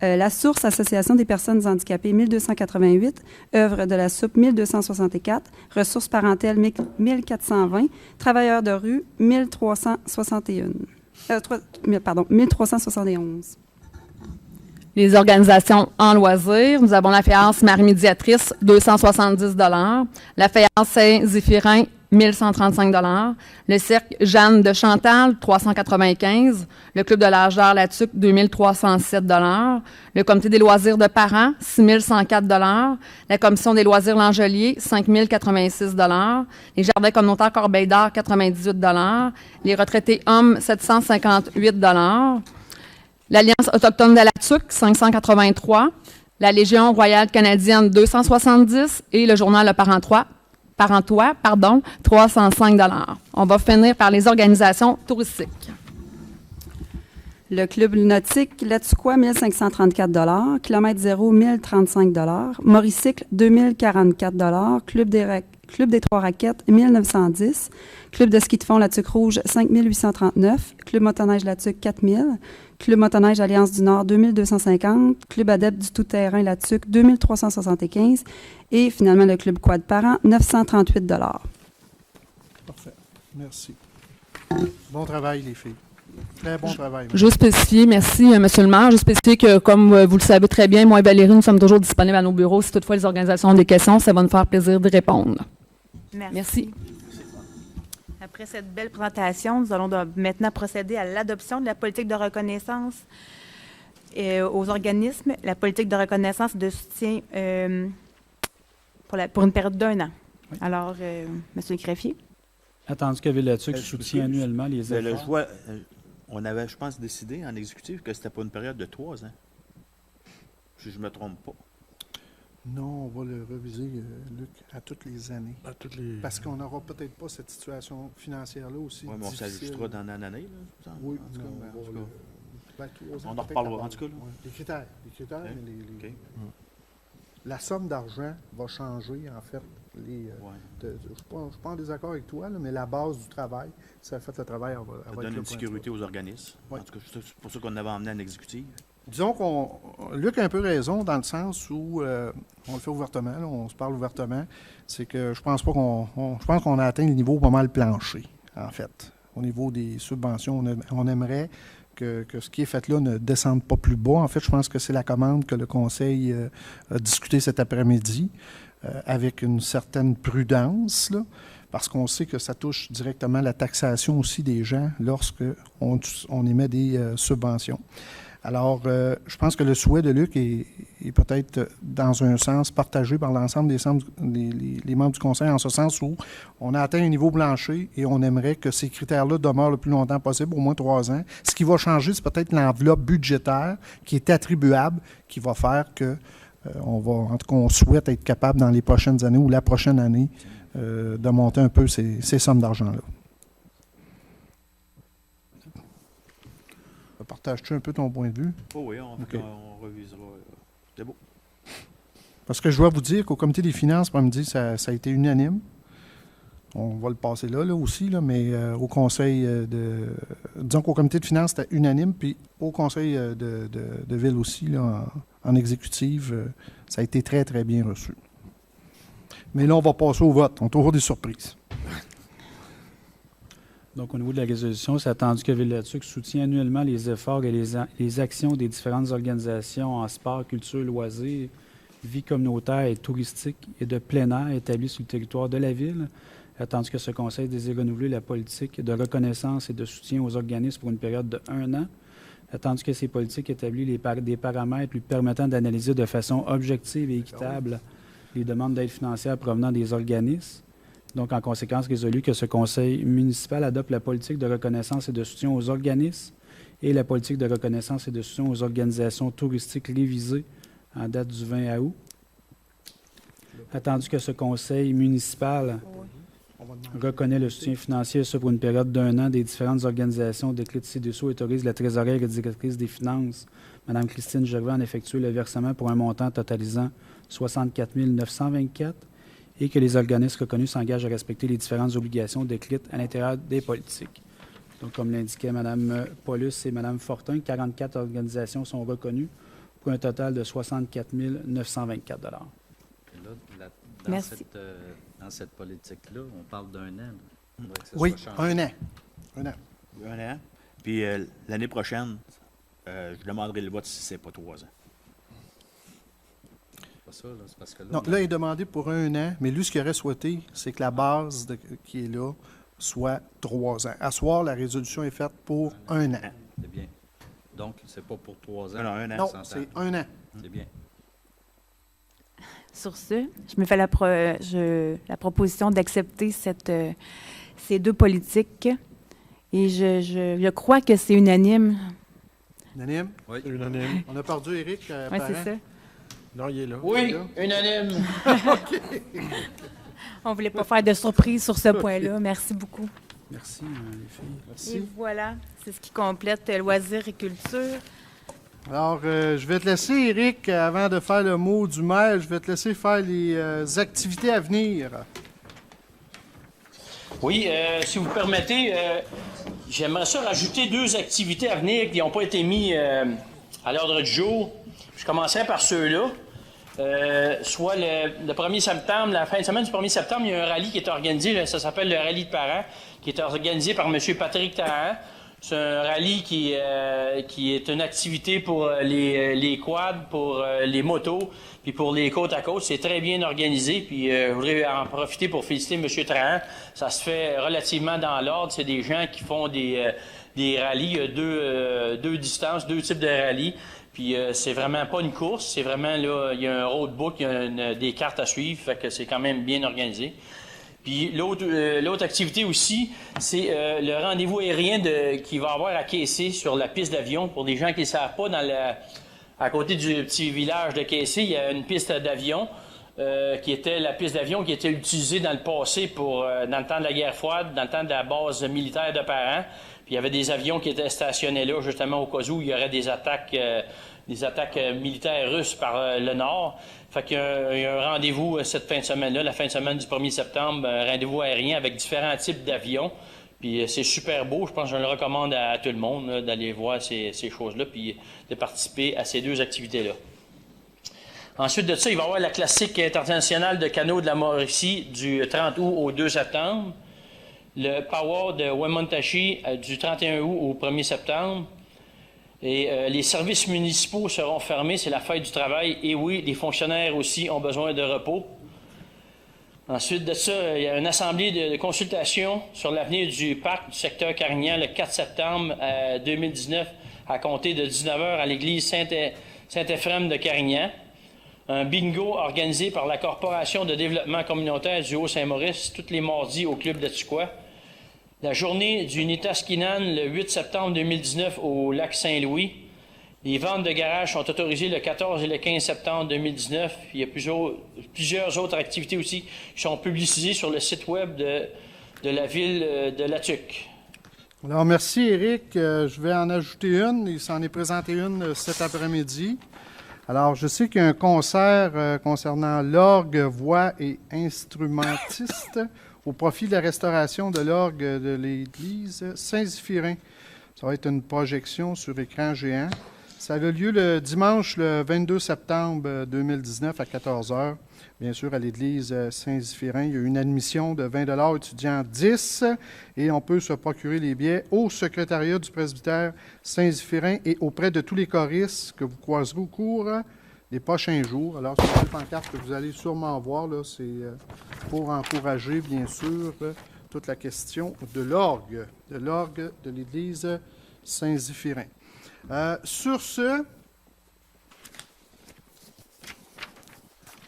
La Source, Association des personnes handicapées, 1288. Œuvre de la Soupe, 1264. Ressources parentales, 1420. Travailleurs de rue, 1371. 1371. Les organisations en loisirs, nous avons la Féance Marie Médiatrice, 270 $. La Féance Saint-Zéphirin, 1135 $. Le Cirque Jeanne de Chantal, 395 $. Le Club de l'âge d'art Latuc, 2307 $. Le Comité des loisirs de parents, 6104 $. La Commission des loisirs L'Angelier, 5086 $. Les Jardins communautaires Corbeil d'Or, 98 $. Les retraités hommes, 758 $. L'Alliance autochtone de Latuc, 583 $. La Légion royale canadienne, 270 $. Et le journal Le Parentois, 305 $. On va finir par les organisations touristiques. Le Club nautique Latuquois, 1534 $. Kilomètre zéro, 1035 $. Mauricycle, 2044 $. Club des Trois Raquettes, 1910 $. Club de ski de fond Latuc Rouge, 5839 $. Club motoneige Latuc, 4000 $. Club motoneige Alliance du Nord, 2250 $. Club adepte du tout-terrain Latuc, 2375 $. Et finalement, le Club quad parent, 938 $. Parfait. Merci. Bon travail, les filles. Très bon travail. Je veux spécifier, merci, M. le maire, je veux spécifier que, comme vous le savez très bien, moi et Valérie, nous sommes toujours disponibles à nos bureaux. Si toutefois les organisations ont des questions, ça va nous faire plaisir d'y répondre. Merci. Après cette belle présentation, nous allons maintenant procéder à l'adoption de la politique de reconnaissance aux organismes, la politique de reconnaissance de soutien pour une période d'1 an. Oui. Alors, M. le greffier. Attendu que Ville-Latuc soutient annuellement les efforts. On avait, je pense, décidé en exécutif que c'était pour une période de 3 ans. Si je ne me trompe pas. Non, on va le reviser, Luc, à toutes les années. Parce qu'on n'aura peut-être pas cette situation financière-là aussi. Oui, mais on s'ajustera dans l'année. Oui, en tout cas. On en reparlera en tout cas. Ouais. Les critères, hein? mais la somme d'argent va changer, en fait. Je ne suis pas en désaccord avec toi, là, mais la base du travail, ça a fait le travail. Ça donne une sécurité aux organismes. Ouais. En tout cas, c'est pour ça qu'on avait emmené en exécutif. Disons Luc a un peu raison dans le sens où on le fait ouvertement, là, on se parle ouvertement. C'est que je pense qu'on a atteint le niveau pas mal plancher, en fait. Au niveau des subventions, on aimerait que ce qui est fait là ne descende pas plus bas. En fait, je pense que c'est la commande que le Conseil a discutée cet après-midi avec une certaine prudence, là, parce qu'on sait que ça touche directement la taxation aussi des gens lorsqu'on émet des subventions. Alors, je pense que le souhait de Luc est peut-être, dans un sens, partagé par l'ensemble des membres du Conseil, en ce sens où on a atteint un niveau plancher et on aimerait que ces critères-là demeurent le plus longtemps possible, au moins 3 ans. Ce qui va changer, c'est peut-être l'enveloppe budgétaire qui est attribuable, qui va faire que on souhaite être capable dans les prochaines années ou la prochaine année de monter un peu ces sommes d'argent-là. partages-tu un peu ton point de vue? Oh oui, on revisera. C'est beau. Parce que je dois vous dire qu'au comité des finances, après-midi, ça a été unanime. On va le passer là aussi, mais au conseil disons qu'au comité de finances, c'était unanime, puis au conseil de ville aussi, là, en exécutive, ça a été très, très bien reçu. Mais là, on va passer au vote. On a toujours des surprises. Donc, au niveau de la résolution, c'est attendu que Ville-de-la-Tuque soutient annuellement les efforts et les actions des différentes organisations en sport, culture, loisirs, vie communautaire et touristique et de plein air établies sur le territoire de la Ville. Attendu que ce Conseil désire renouveler la politique de reconnaissance et de soutien aux organismes pour une période de 1 an. Attendu que ces politiques établissent des paramètres lui permettant d'analyser de façon objective et équitable les demandes d'aide financière provenant des organismes. Donc, en conséquence, résolu que ce Conseil municipal adopte la politique de reconnaissance et de soutien aux organismes et la politique de reconnaissance et de soutien aux organisations touristiques révisées en date du 20 août. Attendu que ce Conseil municipal reconnaît le soutien financier, ça pour une période d'1 an, des différentes organisations déclare ci-dessous et autorise la trésorière et directrice des finances, Mme Christine Gervais, à en effectuer le versement pour un montant totalisant 64 924 et que les organismes reconnus s'engagent à respecter les différentes obligations décrites à l'intérieur des politiques. Donc, comme l'indiquait Mme Paulus et Mme Fortin, 44 organisations sont reconnues pour un total de 64 924 Là, Merci. Dans cette politique-là, on parle d'un an. Oui, 1 an. 1 an. 1 an. Puis l'année prochaine, je demanderai le vote si c'est pas 3 ans. Pas ça, là, c'est parce que là, Non, là, il est demandé pour 1 an, mais lui, ce qu'il aurait souhaité, c'est que la base qui est là soit 3 ans. À soir, la résolution est faite pour 1 an. c'est bien. Donc, c'est pas pour 3 ans. Non, 1 an. Non, s'entend. c'est 1 an. C'est bien. Sur ce, je me fais la proposition d'accepter ces deux politiques et je crois que c'est unanime. Unanime? Oui. Unanime. On a perdu Éric. Oui, c'est ça. Non, il est là. Oui, unanime. On ne voulait pas faire de surprise sur ce point-là. Merci beaucoup. Merci, les filles. Merci. Et voilà, c'est ce qui complète loisirs et culture. Alors, je vais te laisser, Éric, avant de faire le mot du maire, je vais te laisser faire les activités à venir. Oui, si vous permettez, j'aimerais ça rajouter 2 activités à venir qui n'ont pas été mises à l'ordre du jour. Je commencerai par ceux-là. Soit le 1er septembre, la fin de semaine du 1er septembre, il y a un rallye qui est organisé, là, ça s'appelle le rallye de parents, qui est organisé par M. Patrick Tahan. C'est un rallye qui est une activité pour les quads, pour les motos, puis pour les côte à côte. C'est très bien organisé, puis je voudrais en profiter pour féliciter M. Trahan. Ça se fait relativement dans l'ordre. C'est des gens qui font des rallyes. Il y a deux distances, 2 types de rallyes. Puis c'est vraiment pas une course, c'est vraiment là, il y a un roadbook, il y a des cartes à suivre, fait que c'est quand même bien organisé. Puis l'autre activité aussi, c'est le rendez-vous aérien qui va avoir à Kaycé sur la piste d'avion. Pour des gens qui ne savent pas, à côté du petit village de Kaycé, il y a une piste d'avion qui était la piste d'avion qui était utilisée dans le passé dans le temps de la guerre froide, dans le temps de la base militaire de Parent. Puis il y avait des avions qui étaient stationnés là, justement au cas où il y aurait des attaques militaires russes par le nord. Fait qu'il y a un rendez-vous cette fin de semaine-là, la fin de semaine du 1er septembre, un rendez-vous aérien avec différents types d'avions. Puis c'est super beau, je pense que je le recommande à tout le monde là, d'aller voir ces choses-là, puis de participer à ces 2 activités-là. Ensuite de ça, il va y avoir la classique internationale de canot de la Mauricie du 30 août au 2 septembre. Le Power de Wemontashi du 31 août au 1er septembre. Et les services municipaux seront fermés, c'est la fête du travail. Et oui, les fonctionnaires aussi ont besoin de repos. Ensuite de ça, il y a une assemblée de consultation sur l'avenir du parc du secteur Carignan le 4 septembre 2019 à compter de 19h à l'église Saint-Éphrem de Carignan. Un bingo organisé par la Corporation de développement communautaire du Haut-Saint-Maurice tous les mardis au Club de Tuquois. La journée du Nitaskinan le 8 septembre 2019 au lac Saint-Louis. Les ventes de garage sont autorisées le 14 et le 15 septembre 2019. Il y a plusieurs autres activités aussi qui sont publicisées sur le site web de la ville de La Tuque. Alors, merci, Éric. Je vais en ajouter une. Il s'en est présenté une cet après-midi. Alors, je sais qu'il y a un concert concernant l'orgue, voix et instrumentiste au profit de la restauration de l'orgue de l'église Saint-Zéphirin. Ça va être une projection sur écran géant. Ça a lieu le dimanche, le 22 septembre 2019 à 14 h. Bien sûr, à l'église Saint-Zéphirin, il y a une admission de 20 $ étudiants 10 et on peut se procurer les billets au secrétariat du presbytère Saint-Zéphirin et auprès de tous les choristes que vous croiserez au cours des prochains jours. Alors, c'est une pancarte que vous allez sûrement voir, là, c'est pour encourager, bien sûr, toute la question de l'orgue de l'église Saint-Zéphirin. Sur ce,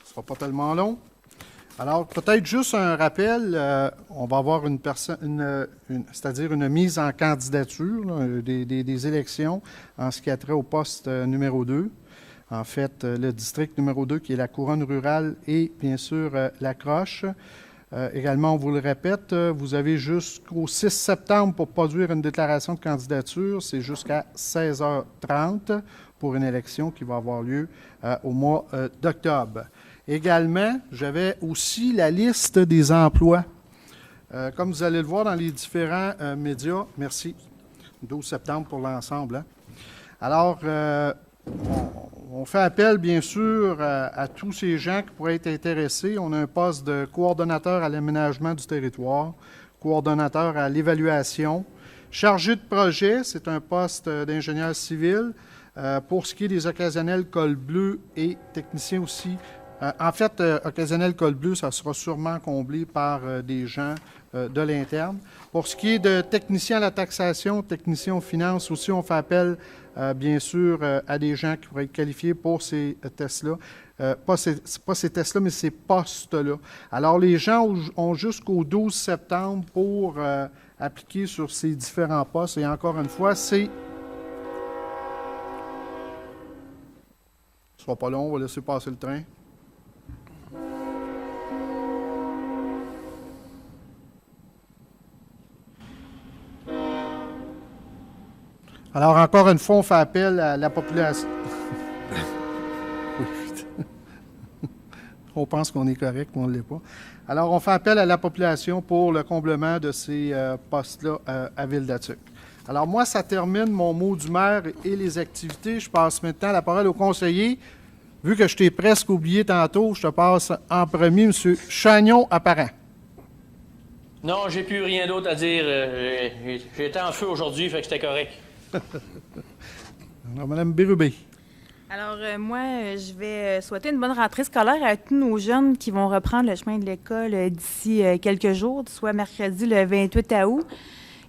ce ne sera pas tellement long. Alors, peut-être juste un rappel, on va avoir c'est-à-dire une mise en candidature là, des élections en ce qui a trait au poste numéro 2. En fait, le district numéro 2 qui est la couronne rurale et bien sûr la Croche. Également, on vous le répète, vous avez jusqu'au 6 septembre pour produire une déclaration de candidature. C'est jusqu'à 16h30 pour une élection qui va avoir lieu au mois d'octobre. Également, j'avais aussi la liste des emplois. Comme vous allez le voir dans les différents médias, merci, 12 septembre pour l'ensemble. Hein? Alors, on fait appel, bien sûr, à tous ces gens qui pourraient être intéressés. On a un poste de coordonnateur à l'aménagement du territoire, coordonnateur à l'évaluation, chargé de projet, c'est un poste d'ingénieur civil. Pour ce qui est des occasionnels col bleu et technicien aussi, en fait, occasionnel col bleu, ça sera sûrement comblé par des gens de l'interne. Pour ce qui est de technicien à la taxation, technicien aux finances aussi, on fait appel, bien sûr, à des gens qui pourraient être qualifiés pour ces tests-là. Pas ces tests-là, mais ces postes-là. Alors, les gens ont jusqu'au 12 septembre pour appliquer sur ces différents postes. Et encore une fois, c'est... Ce ne sera pas long, on va laisser passer le train. Alors, encore une fois, on fait appel à la population. On pense qu'on est correct, mais on ne l'est pas. Alors, on fait appel à la population pour le comblement de ces postes-là à Ville-d'Attuc. Alors, moi, ça termine mon mot du maire et les activités. Je passe maintenant la parole au conseiller. Vu que je t'ai presque oublié tantôt, je te passe en premier, M. Chagnon-Apparent. Non, j'ai plus rien d'autre à dire. J'ai été en feu aujourd'hui, fait que c'était correct. Alors, Mme Bérubé. Alors, moi, je vais souhaiter une bonne rentrée scolaire à tous nos jeunes qui vont reprendre le chemin de l'école d'ici quelques jours, soit mercredi le 28 août.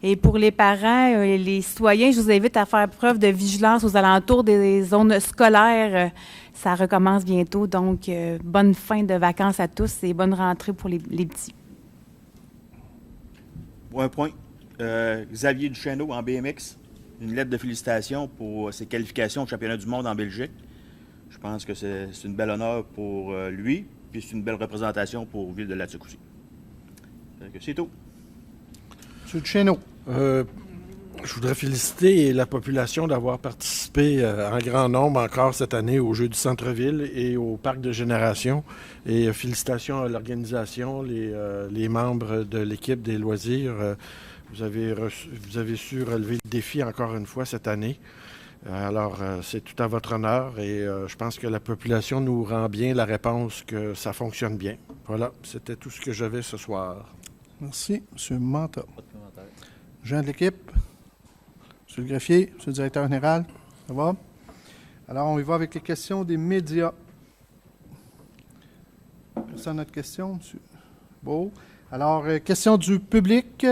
Et pour les parents et les citoyens, je vous invite à faire preuve de vigilance aux alentours des zones scolaires. Ça recommence bientôt, donc bonne fin de vacances à tous et bonne rentrée pour les petits. Pour un point, Xavier Duchesneau en BMX, une lettre de félicitations pour ses qualifications au championnat du monde en Belgique. Je pense que c'est une belle honneur pour lui, puis c'est une belle représentation pour Ville-de-l'Attuc aussi. C'est tout. M. Duchesneau. Je voudrais féliciter la population d'avoir participé en grand nombre encore cette année aux Jeux du Centre-Ville et au Parc de Génération. Et félicitations à l'organisation, les membres de l'équipe des loisirs. Vous avez su relever le défi encore une fois cette année. Alors, c'est tout à votre honneur et je pense que la population nous rend bien la réponse que ça fonctionne bien. Voilà, c'était tout ce que j'avais ce soir. Merci, M. Manta. Jean de l'équipe, M. le greffier, M. le directeur général, ça va? Alors, on y va avec les questions des médias. Personne n'a de questions, M. Beau. Alors, question du public.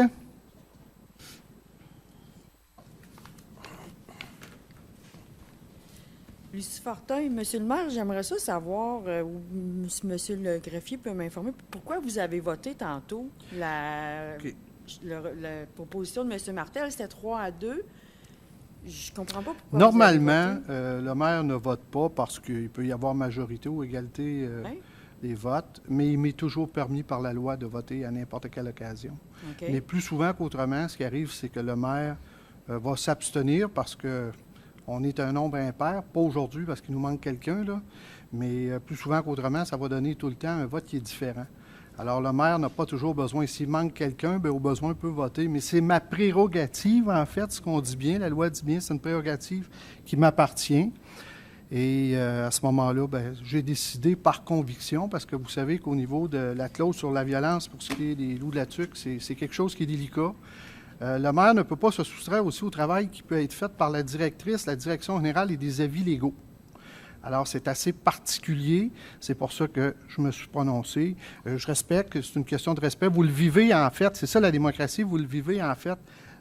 Lucie Fortin, Monsieur le maire, j'aimerais ça savoir, ou Monsieur le greffier peut m'informer, pourquoi vous avez voté tantôt la proposition de M. Martel, c'était 3-2. Je comprends pas pourquoi. Normalement, le maire ne vote pas parce qu'il peut y avoir majorité ou égalité des votes, mais il m'est toujours permis par la loi de voter à n'importe quelle occasion. OK. Mais plus souvent qu'autrement, ce qui arrive, c'est que le maire va s'abstenir parce qu'on est un nombre impair, pas aujourd'hui parce qu'il nous manque quelqu'un, là, mais plus souvent qu'autrement, ça va donner tout le temps un vote qui est différent. Alors, le maire n'a pas toujours besoin. S'il manque quelqu'un, bien, au besoin, il peut voter. Mais c'est ma prérogative, en fait, ce qu'on dit bien. La loi dit bien, c'est une prérogative qui m'appartient. Et à ce moment-là, bien, j'ai décidé par conviction, parce que vous savez qu'au niveau de la clause sur la violence, pour ce qui est des loups de la tuque, c'est quelque chose qui est délicat. Le maire ne peut pas se soustraire aussi au travail qui peut être fait par la directrice, la direction générale et des avis légaux. Alors, c'est assez particulier. C'est pour ça que je me suis prononcé. Je respecte, c'est une question de respect. Vous le vivez, en fait. C'est ça, la démocratie. Vous le vivez, en fait,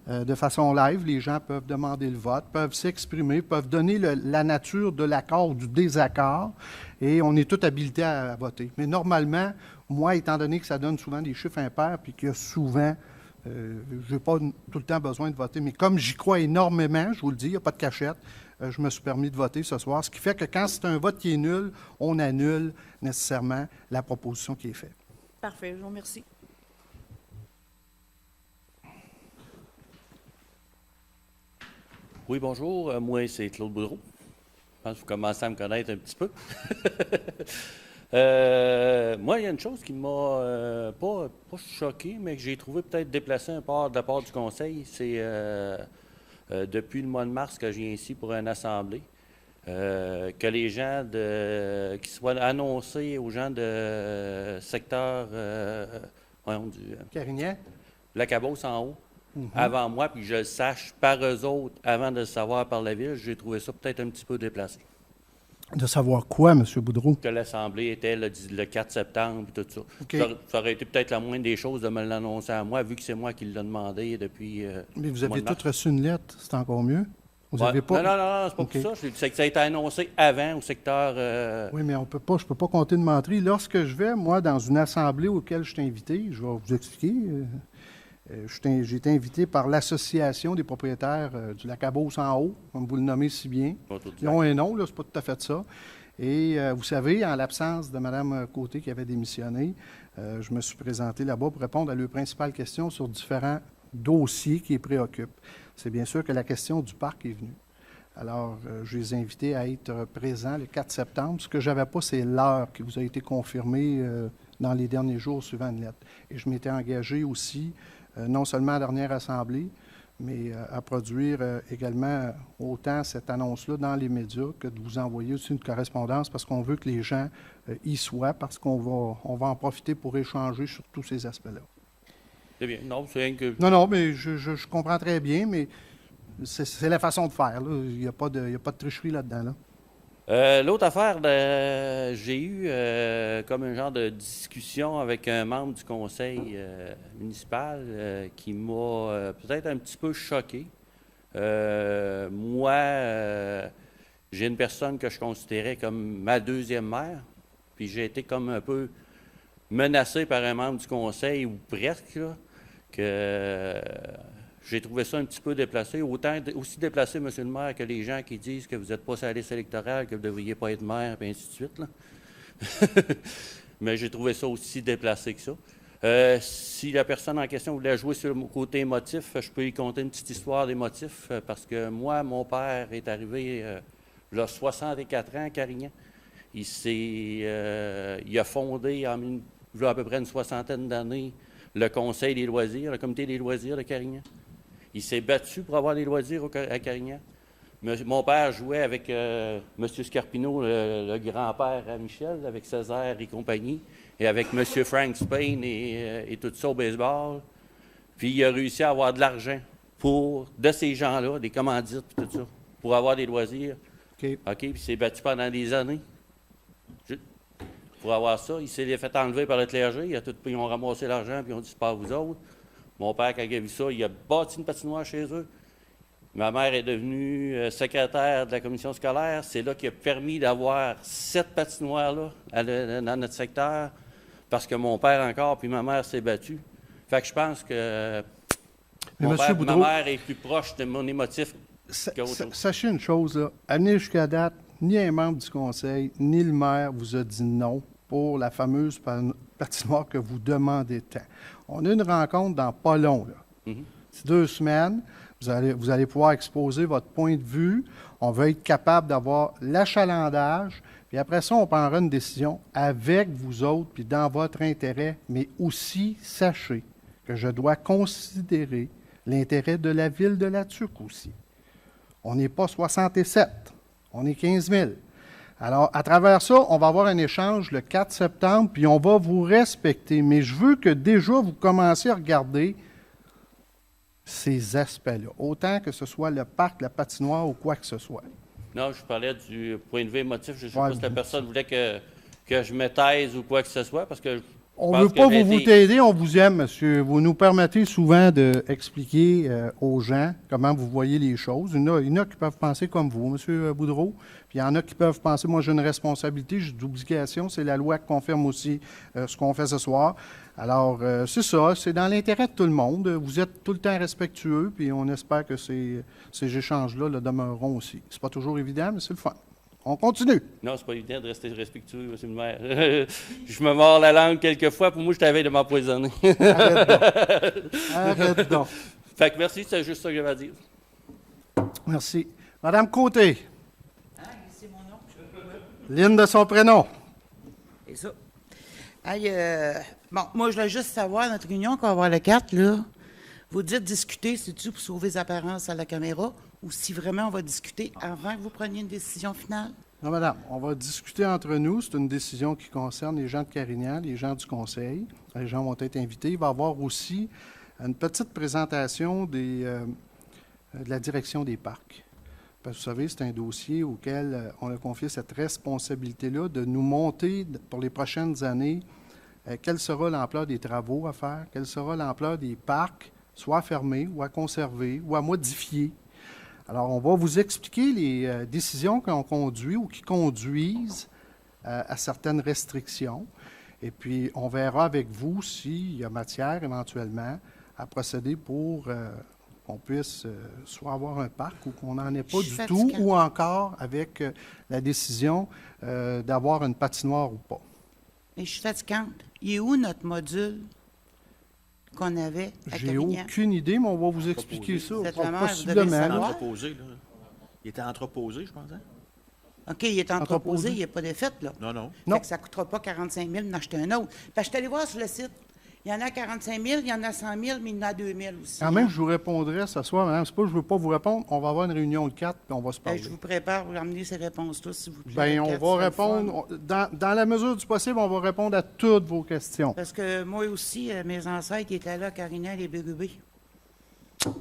de façon live. Les gens peuvent demander le vote, peuvent s'exprimer, peuvent donner la nature de l'accord ou du désaccord. Et on est tous habilités à voter. Mais normalement, moi, étant donné que ça donne souvent des chiffres impairs, puis qu'il y a souvent... je n'ai pas tout le temps besoin de voter. Mais comme j'y crois énormément, je vous le dis, il n'y a pas de cachette, je me suis permis de voter ce soir. Ce qui fait que quand c'est un vote qui est nul, on annule nécessairement la proposition qui est faite. Parfait, je vous remercie. Oui, bonjour. Moi, c'est Claude Boudreau. Je pense que vous commencez à me connaître un petit peu. Moi, il y a une chose qui m'a pas choqué, mais que j'ai trouvé peut-être déplacé un peu de la part du Conseil. C'est depuis le mois de mars que je viens ici pour une assemblée, que les gens qui soient annoncés aux gens de secteur Carignan? La Cabosse en haut, avant moi, puis que je le sache par eux autres avant de le savoir par la Ville, j'ai trouvé ça peut-être un petit peu déplacé. De savoir quoi, M. Boudreau? Que l'Assemblée était le 4 septembre et tout ça. Okay. Ça aurait été peut-être la moindre des choses de me l'annoncer à moi, vu que c'est moi qui l'ai demandé depuis. Mais vous avez tous reçu une lettre, c'est encore mieux? Vous avez pas... Non, c'est pas pour ça. C'est que ça a été annoncé avant au secteur. Oui, mais je ne peux pas compter de menterie. Lorsque je vais, moi, dans une assemblée auquel je suis invité, je vais vous expliquer. J'ai été invité par l'Association des propriétaires du lac Cabosse en haut, comme vous le nommez si bien. Ils ont un nom, là, c'est pas tout à fait ça. Et vous savez, en l'absence de Mme Côté qui avait démissionné, je me suis présenté là-bas pour répondre à leurs principales questions sur différents dossiers qui les préoccupent. C'est bien sûr que la question du parc est venue. Alors, je les ai invités à être présents le 4 septembre. Ce que je n'avais pas, c'est l'heure qui vous a été confirmée dans les derniers jours suivant une lettre. Et je m'étais engagé aussi, non seulement à la dernière assemblée, mais à produire également autant cette annonce-là dans les médias que de vous envoyer aussi une correspondance parce qu'on veut que les gens y soient, parce qu'on va en profiter pour échanger sur tous ces aspects-là. C'est bien. Non, c'est rien que... Non, mais je comprends très bien, mais c'est la façon de faire. Là. Il n'y a pas de tricherie là-dedans. Là. L'autre affaire, j'ai eu comme un genre de discussion avec un membre du conseil municipal qui m'a peut-être un petit peu choqué. Moi, j'ai une personne que je considérais comme ma deuxième mère, puis j'ai été comme un peu menacé par un membre du conseil, ou presque, là, que j'ai trouvé ça un petit peu déplacé. Aussi déplacé, M. le maire, que les gens qui disent que vous n'êtes pas sur la liste électorale, que vous ne devriez pas être maire, et ainsi de suite. Là. Mais j'ai trouvé ça aussi déplacé que ça. Si la personne en question voulait jouer sur le côté émotif, je peux lui conter une petite histoire d'émotif, parce que moi, mon père est arrivé il a 64 ans à Carignan. Il a fondé il y a à peu près une soixantaine d'années le Conseil des loisirs, le Comité des loisirs de Carignan. Il s'est battu pour avoir des loisirs à Carignan. Mon père jouait avec M. Scarpino, le grand-père à Michel, avec Césaire et compagnie, et avec M. Frank Spain et tout ça au baseball. Puis il a réussi à avoir de l'argent de ces gens-là, des commandites et tout ça, pour avoir des loisirs. OK, puis il s'est battu pendant des années. Pour avoir ça, il s'est fait enlever par le clergé. Ils ont ramassé l'argent, puis ils ont dit, c'est pas à vous autres. Mon père, quand il a vu ça, il a bâti une patinoire chez eux. Ma mère est devenue secrétaire de la commission scolaire. C'est là qui a permis d'avoir cette patinoire-là dans notre secteur, parce que mon père encore, puis ma mère s'est battue. Fait que je pense que ma mère est plus proche de mon émotif qu'autre chose. Sachez une chose, là, amenez jusqu'à date, ni un membre du conseil, ni le maire vous a dit non pour la fameuse patinoire que vous demandez tant. On a une rencontre dans pas long, là. C'est 2 semaines. Vous allez pouvoir exposer votre point de vue. On va être capable d'avoir l'achalandage. Puis après ça, on prendra une décision avec vous autres, puis dans votre intérêt. Mais aussi, sachez que je dois considérer l'intérêt de la ville de La Tuque aussi. On n'est pas 67, on est 15 000. Alors, à travers ça, on va avoir un échange le 4 septembre, puis on va vous respecter. Mais je veux que déjà vous commenciez à regarder ces aspects-là, autant que ce soit le parc, la patinoire ou quoi que ce soit. Non, je parlais du point de vue émotif. Je ne sais pas si la personne voulait que je me taise ou quoi que ce soit, parce que on ne veut pas vous t'aider, on vous aime, monsieur. Vous nous permettez souvent d'expliquer aux gens comment vous voyez les choses. Il y en a qui peuvent penser comme vous, monsieur Boudreau, puis il y en a qui peuvent penser, moi j'ai une responsabilité, j'ai d'obligation, c'est la loi qui confirme aussi ce qu'on fait ce soir. Alors, c'est ça, c'est dans l'intérêt de tout le monde. Vous êtes tout le temps respectueux, puis on espère que ces échanges-là le demeureront aussi. C'est pas toujours évident, mais c'est le fun. On continue. Non, c'est pas évident de rester respectueux, monsieur le maire. Je me mords la langue quelquefois. Pour moi, je t'avais de m'empoisonner. Arrête donc. Arrête donc. Fait que merci, c'est juste ça que j'avais à dire. Merci. Madame Côté. C'est mon nom. Lynn de son prénom. C'est ça. Hey, bon, moi, je voulais juste savoir, notre réunion qu'on va avoir le 4, là, vous dites discuter, c'est-tu pour sauver les apparences à la caméra ou si vraiment on va discuter avant que vous preniez une décision finale? Non, madame, on va discuter entre nous. C'est une décision qui concerne les gens de Carignan, les gens du conseil. Les gens vont être invités. Il va y avoir aussi une petite présentation de la direction des parcs. Parce que vous savez, c'est un dossier auquel on a confié cette responsabilité-là de nous monter pour les prochaines années quelle sera l'ampleur des travaux à faire, quelle sera l'ampleur des parcs, soit à fermer ou à conserver ou à modifier. Alors, on va vous expliquer les décisions qui ont conduit ou qui conduisent à certaines restrictions. Et puis, on verra avec vous s'il y a matière éventuellement à procéder pour qu'on puisse soit avoir un parc ou qu'on n'en ait pas du tout, ou encore avec la décision d'avoir une patinoire ou pas. Mais je suis fatigante. Il est où notre module qu'on avait à Carignan? J'ai aucune idée, mais on va vous expliquer ça. Possiblement. Il était entreposé, je pense. Hein? OK, il est entreposé, il n'est pas défait, là. Non. Fait que ça ne coûtera pas 45 000 d'en acheter un autre. Parce que je suis allé voir sur le site. Il y en a 45 000, il y en a 100 000, mais il y en a 2 000 aussi. Quand même, je vous répondrai ce soir, madame. C'est pas que je ne veux pas vous répondre. On va avoir une réunion le 4, puis on va se parler. Je vous prépare pour amener ces réponses-là, s'il vous plaît. Bien, on va répondre. Dans la mesure du possible, on va répondre à toutes vos questions. Parce que moi aussi, mes ancêtres étaient là, Carignan, les bébés.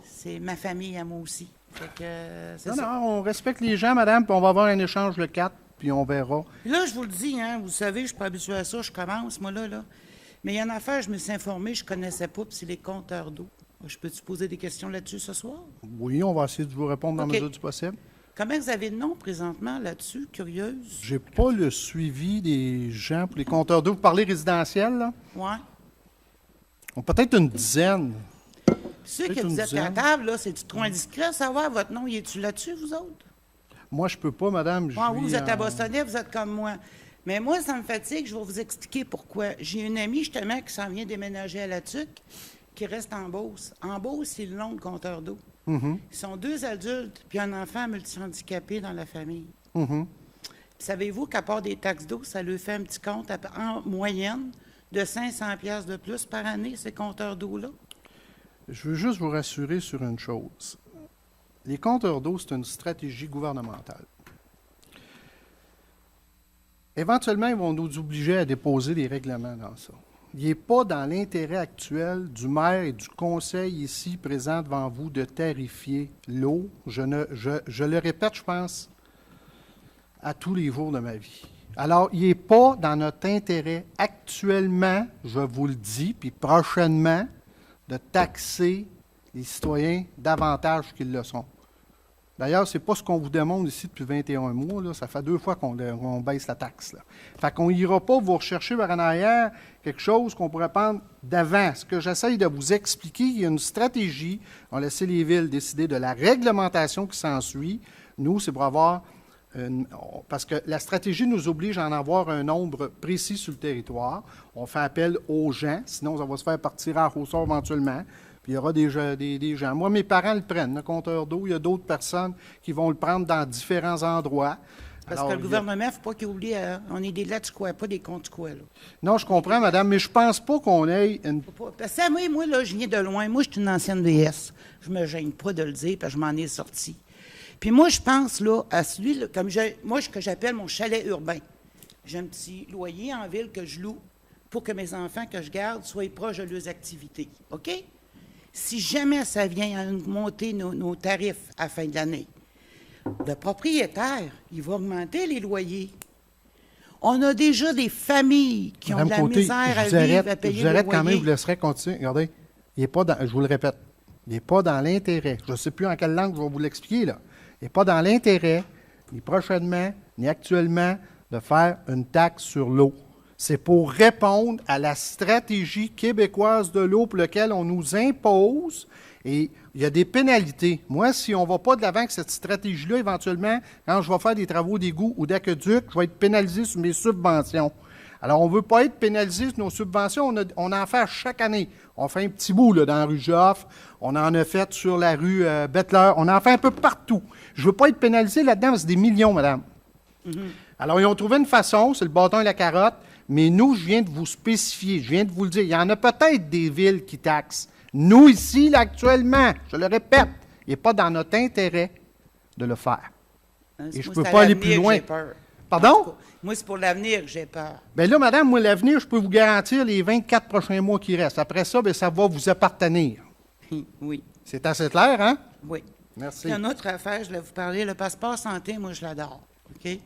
C'est ma famille à moi aussi. Fait que, non, on respecte les gens, madame, puis on va avoir un échange le 4, puis on verra. Puis là, je vous le dis, hein, vous savez, je suis pas habitué à ça, je commence, moi, là. Mais il y a une affaire, je me suis informé, je ne connaissais pas, puis c'est les compteurs d'eau. Je peux-tu poser des questions là-dessus ce soir? Oui, on va essayer de vous répondre dans la mesure du possible. Comment vous avez de nom présentement là-dessus, curieuse? J'ai pas le suivi des gens pour les compteurs d'eau. Vous parlez résidentiel, là? Oui. Peut-être une dizaine. Ceux que vous êtes à la table, là, c'est-tu trop indiscret à savoir votre nom? Y est-tu là-dessus, vous autres? Moi, je peux pas, madame. Vous êtes à Bostonais, vous êtes comme moi. Mais moi, ça me fatigue, je vais vous expliquer pourquoi. J'ai une amie, justement, qui s'en vient déménager à La Tuque, qui reste en Beauce. En Beauce, c'est le nom de compteur d'eau. Ils sont 2 adultes, puis un enfant multi-handicapé dans la famille. Savez-vous qu'à part des taxes d'eau, ça lui fait un petit compte en moyenne de 500 $ de plus par année, ces compteurs d'eau-là? Je veux juste vous rassurer sur une chose. Les compteurs d'eau, c'est une stratégie gouvernementale. Éventuellement, ils vont nous obliger à déposer des règlements dans ça. Il n'est pas dans l'intérêt actuel du maire et du conseil ici présent devant vous de tarifier l'eau. Je le répète, je pense, à tous les jours de ma vie. Alors, il n'est pas dans notre intérêt actuellement, je vous le dis, puis prochainement, de taxer les citoyens davantage qu'ils le sont. D'ailleurs, ce n'est pas ce qu'on vous demande ici depuis 21 mois. Là. Ça fait 2 fois qu'on baisse la taxe. Là. Fait qu'on n'ira pas vous rechercher vers en arrière quelque chose qu'on pourrait prendre d'avant. Ce que j'essaye de vous expliquer, il y a une stratégie. On laisse les villes décider de la réglementation qui s'ensuit. Nous, c'est pour avoir parce que la stratégie nous oblige à en avoir un nombre précis sur le territoire. On fait appel aux gens, sinon ça va se faire par tirage au sort éventuellement. Puis il y aura des gens. Moi, mes parents le prennent, le compteur d'eau. Il y a d'autres personnes qui vont le prendre dans différents endroits. Parce que le gouvernement, il ne faut pas qu'il oublie, on est des Latchquois, pas des Comtois. Non, je comprends, madame, mais je pense pas qu'on ait une... Parce que moi, là, je viens de loin. Moi, je suis une ancienne DS. Je me gêne pas de le dire, parce que je m'en ai sorti. Puis moi, je pense, là, à celui, là, moi, ce que j'appelle mon chalet urbain. J'ai un petit loyer en ville que je loue pour que mes enfants que je garde soient proches de leurs activités. OK? Si jamais ça vient à monter nos tarifs à la fin de l'année, le propriétaire, il va augmenter les loyers. On a déjà des familles qui ont de la misère à vivre, à payer je vous arrête le quand même, loyer. je vous laisserai continuer. Regardez, il n'est pas dans, je vous le répète, il n'est pas dans l'intérêt. Je ne sais plus en quelle langue je vais vous l'expliquer, là. Il n'est pas dans l'intérêt, ni prochainement, ni actuellement, de faire une taxe sur l'eau. C'est pour répondre à la stratégie québécoise de l'eau pour laquelle on nous impose. Et il y a des pénalités. Moi, si on ne va pas de l'avant avec cette stratégie-là, éventuellement, quand je vais faire des travaux d'égout ou d'aqueduc, je vais être pénalisé sur mes subventions. Alors, on ne veut pas être pénalisé sur nos subventions. On en fait chaque année. On fait un petit bout là, dans la rue Joffre. On en a fait sur la rue Bettler. On en fait un peu partout. Je ne veux pas être pénalisé là-dedans, c'est des millions, madame. Alors, ils ont trouvé une façon, c'est le bâton et la carotte, mais nous, je viens de vous spécifier, je viens de vous le dire. Il y en a peut-être des villes qui taxent. Nous, ici, là, actuellement, je le répète, il n'est pas dans notre intérêt de le faire. Et je ne peux pas aller plus loin. Pardon? Moi, c'est pour l'avenir que j'ai peur. Bien là, madame, moi, l'avenir, je peux vous garantir les 24 prochains mois qui restent. Après ça, bien, ça va vous appartenir. Oui. C'est assez clair, hein? Oui. Merci. Puis une autre affaire, je voulais vous parler, le passeport santé, moi, je l'adore. OK?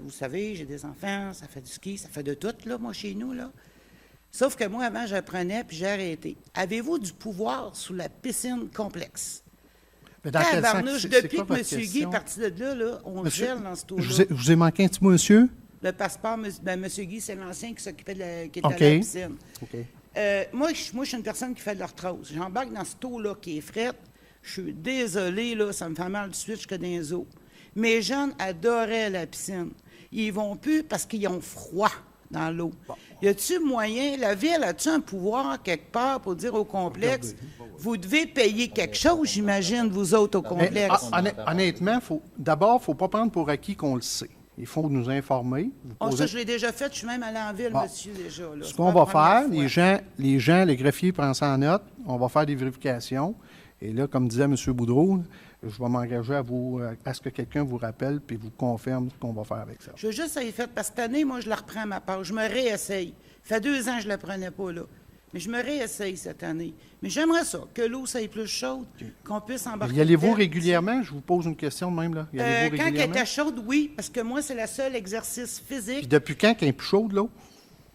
Vous savez, j'ai des enfants, ça fait du ski, ça fait de tout, là, moi, chez nous, là. Sauf que moi, avant, je prenais, puis j'ai arrêté. Avez-vous du pouvoir sous la piscine complexe? Mais dans quel sens? Depuis que M. Guy est parti de là, on gèle dans ce taux-là. Je vous ai manqué un petit mot, monsieur? Le passeport, M. Guy, c'est l'ancien qui s'occupait qui était OK. à la piscine. OK. Moi, je suis une personne qui fait de l'arthrose. J'embarque dans ce taux-là qui est fret. Je suis désolé, là, ça me fait mal tout de suite jusque dans les os. Mes jeunes adoraient la piscine. Ils vont plus parce qu'ils ont froid dans l'eau. Y a-t-il moyen, la ville a-t-il un pouvoir quelque part pour dire au complexe, vous devez payer quelque chose, j'imagine, vous autres au complexe? Honnêtement, d'abord, il ne faut pas prendre pour acquis qu'on le sait. Il faut nous informer. Ça, je l'ai déjà fait. Je suis même allé en ville, monsieur, déjà. Là. Ce qu'on va faire, les gens, les greffiers prennent ça en note. On va faire des vérifications. Et là, comme disait M. Boudreau, je vais m'engager à ce que quelqu'un vous rappelle puis vous confirme ce qu'on va faire avec ça. Je veux juste ça y fait, parce que cette année, moi, je la reprends à ma part. Je me réessaye. Ça fait 2 ans que je ne la prenais pas, là. Mais je me réessaye cette année. Mais j'aimerais ça, que l'eau soit plus chaude, qu'on puisse embarquer. Y allez-vous régulièrement? Je vous pose une question de même, là. Y allez-vous quand régulièrement? elle était chaude, oui, parce que moi, c'est le seul exercice physique. Puis depuis quand qu'elle est plus chaude, l'eau?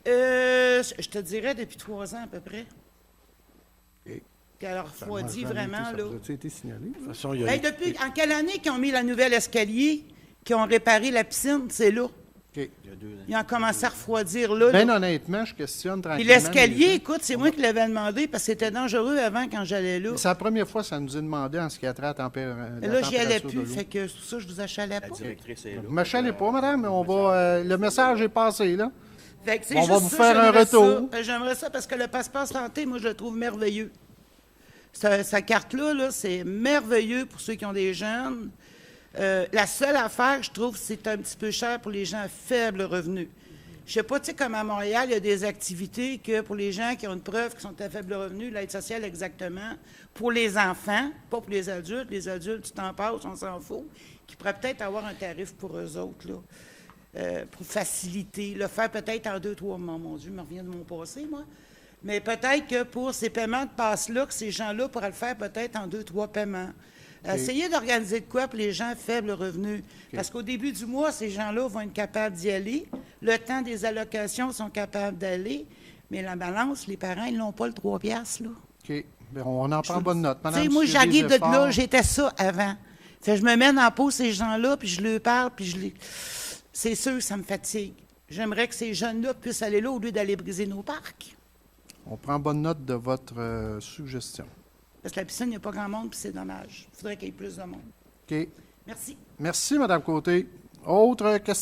Je te dirais depuis 3 ans, à peu près. Qu'elle a refroidi vraiment, là. Ça a été signalé? De toute façon, Depuis, en quelle année qu'ils ont mis la nouvelle escalier, qu'ils ont réparé la piscine, c'est là. OK. Ils ont commencé à refroidir là. Bien honnêtement, je questionne Puis tranquillement. l'escalier, écoute, c'est moi qui l'avais demandé parce que c'était dangereux avant quand j'allais là. C'est la première fois que ça nous est demandé en ce qui a trait à la température. Là, j'y allais plus, fait que c'est pour ça que je vous achalais pas. La directrice est là. Vous ne m'achalez pas, madame, mais on va. Le message est passé, là. Fait que c'est On va juste vous ça, faire un j'aimerais retour. ça. J'aimerais ça parce que le passeport santé, moi, je le trouve merveilleux. Sa carte-là, là, c'est merveilleux pour ceux qui ont des jeunes. La seule affaire, je trouve, c'est un petit peu cher pour les gens à faible revenu. Je sais pas, tu sais, comme à Montréal, il y a des activités que pour les gens qui ont une preuve qui sont à faible revenu, l'aide sociale exactement, pour les enfants, pas pour les adultes. Les adultes, tu t'en passes, on s'en fout, qui pourraient peut-être avoir un tarif pour eux autres, là, pour faciliter, le faire peut-être en 2-3 mois. Mon Dieu, je me reviens de mon passé, moi. Mais peut-être que pour ces paiements de passe-là, que ces gens-là pourraient le faire peut-être en 2-3 paiements. Essayez d'organiser de quoi pour les gens à faible revenu. Parce qu'au début du mois, ces gens-là vont être capables d'y aller. Le temps des allocations sont capables d'aller. Mais la balance, les parents, ils n'ont pas le 3 piastres, là. OK. Bien, on en prend bonne note. Tu sais, moi, j'arrive de là, j'étais ça avant. Fait que je me mets en peau ces gens-là, puis je leur parle, puis c'est sûr que ça me fatigue. J'aimerais que ces jeunes-là puissent aller là au lieu d'aller briser nos parcs. On prend bonne note de votre suggestion. Parce que la piscine, il n'y a pas grand monde, puis c'est dommage. Il faudrait qu'il y ait plus de monde. OK. Merci. Merci, Mme Côté. Autre question?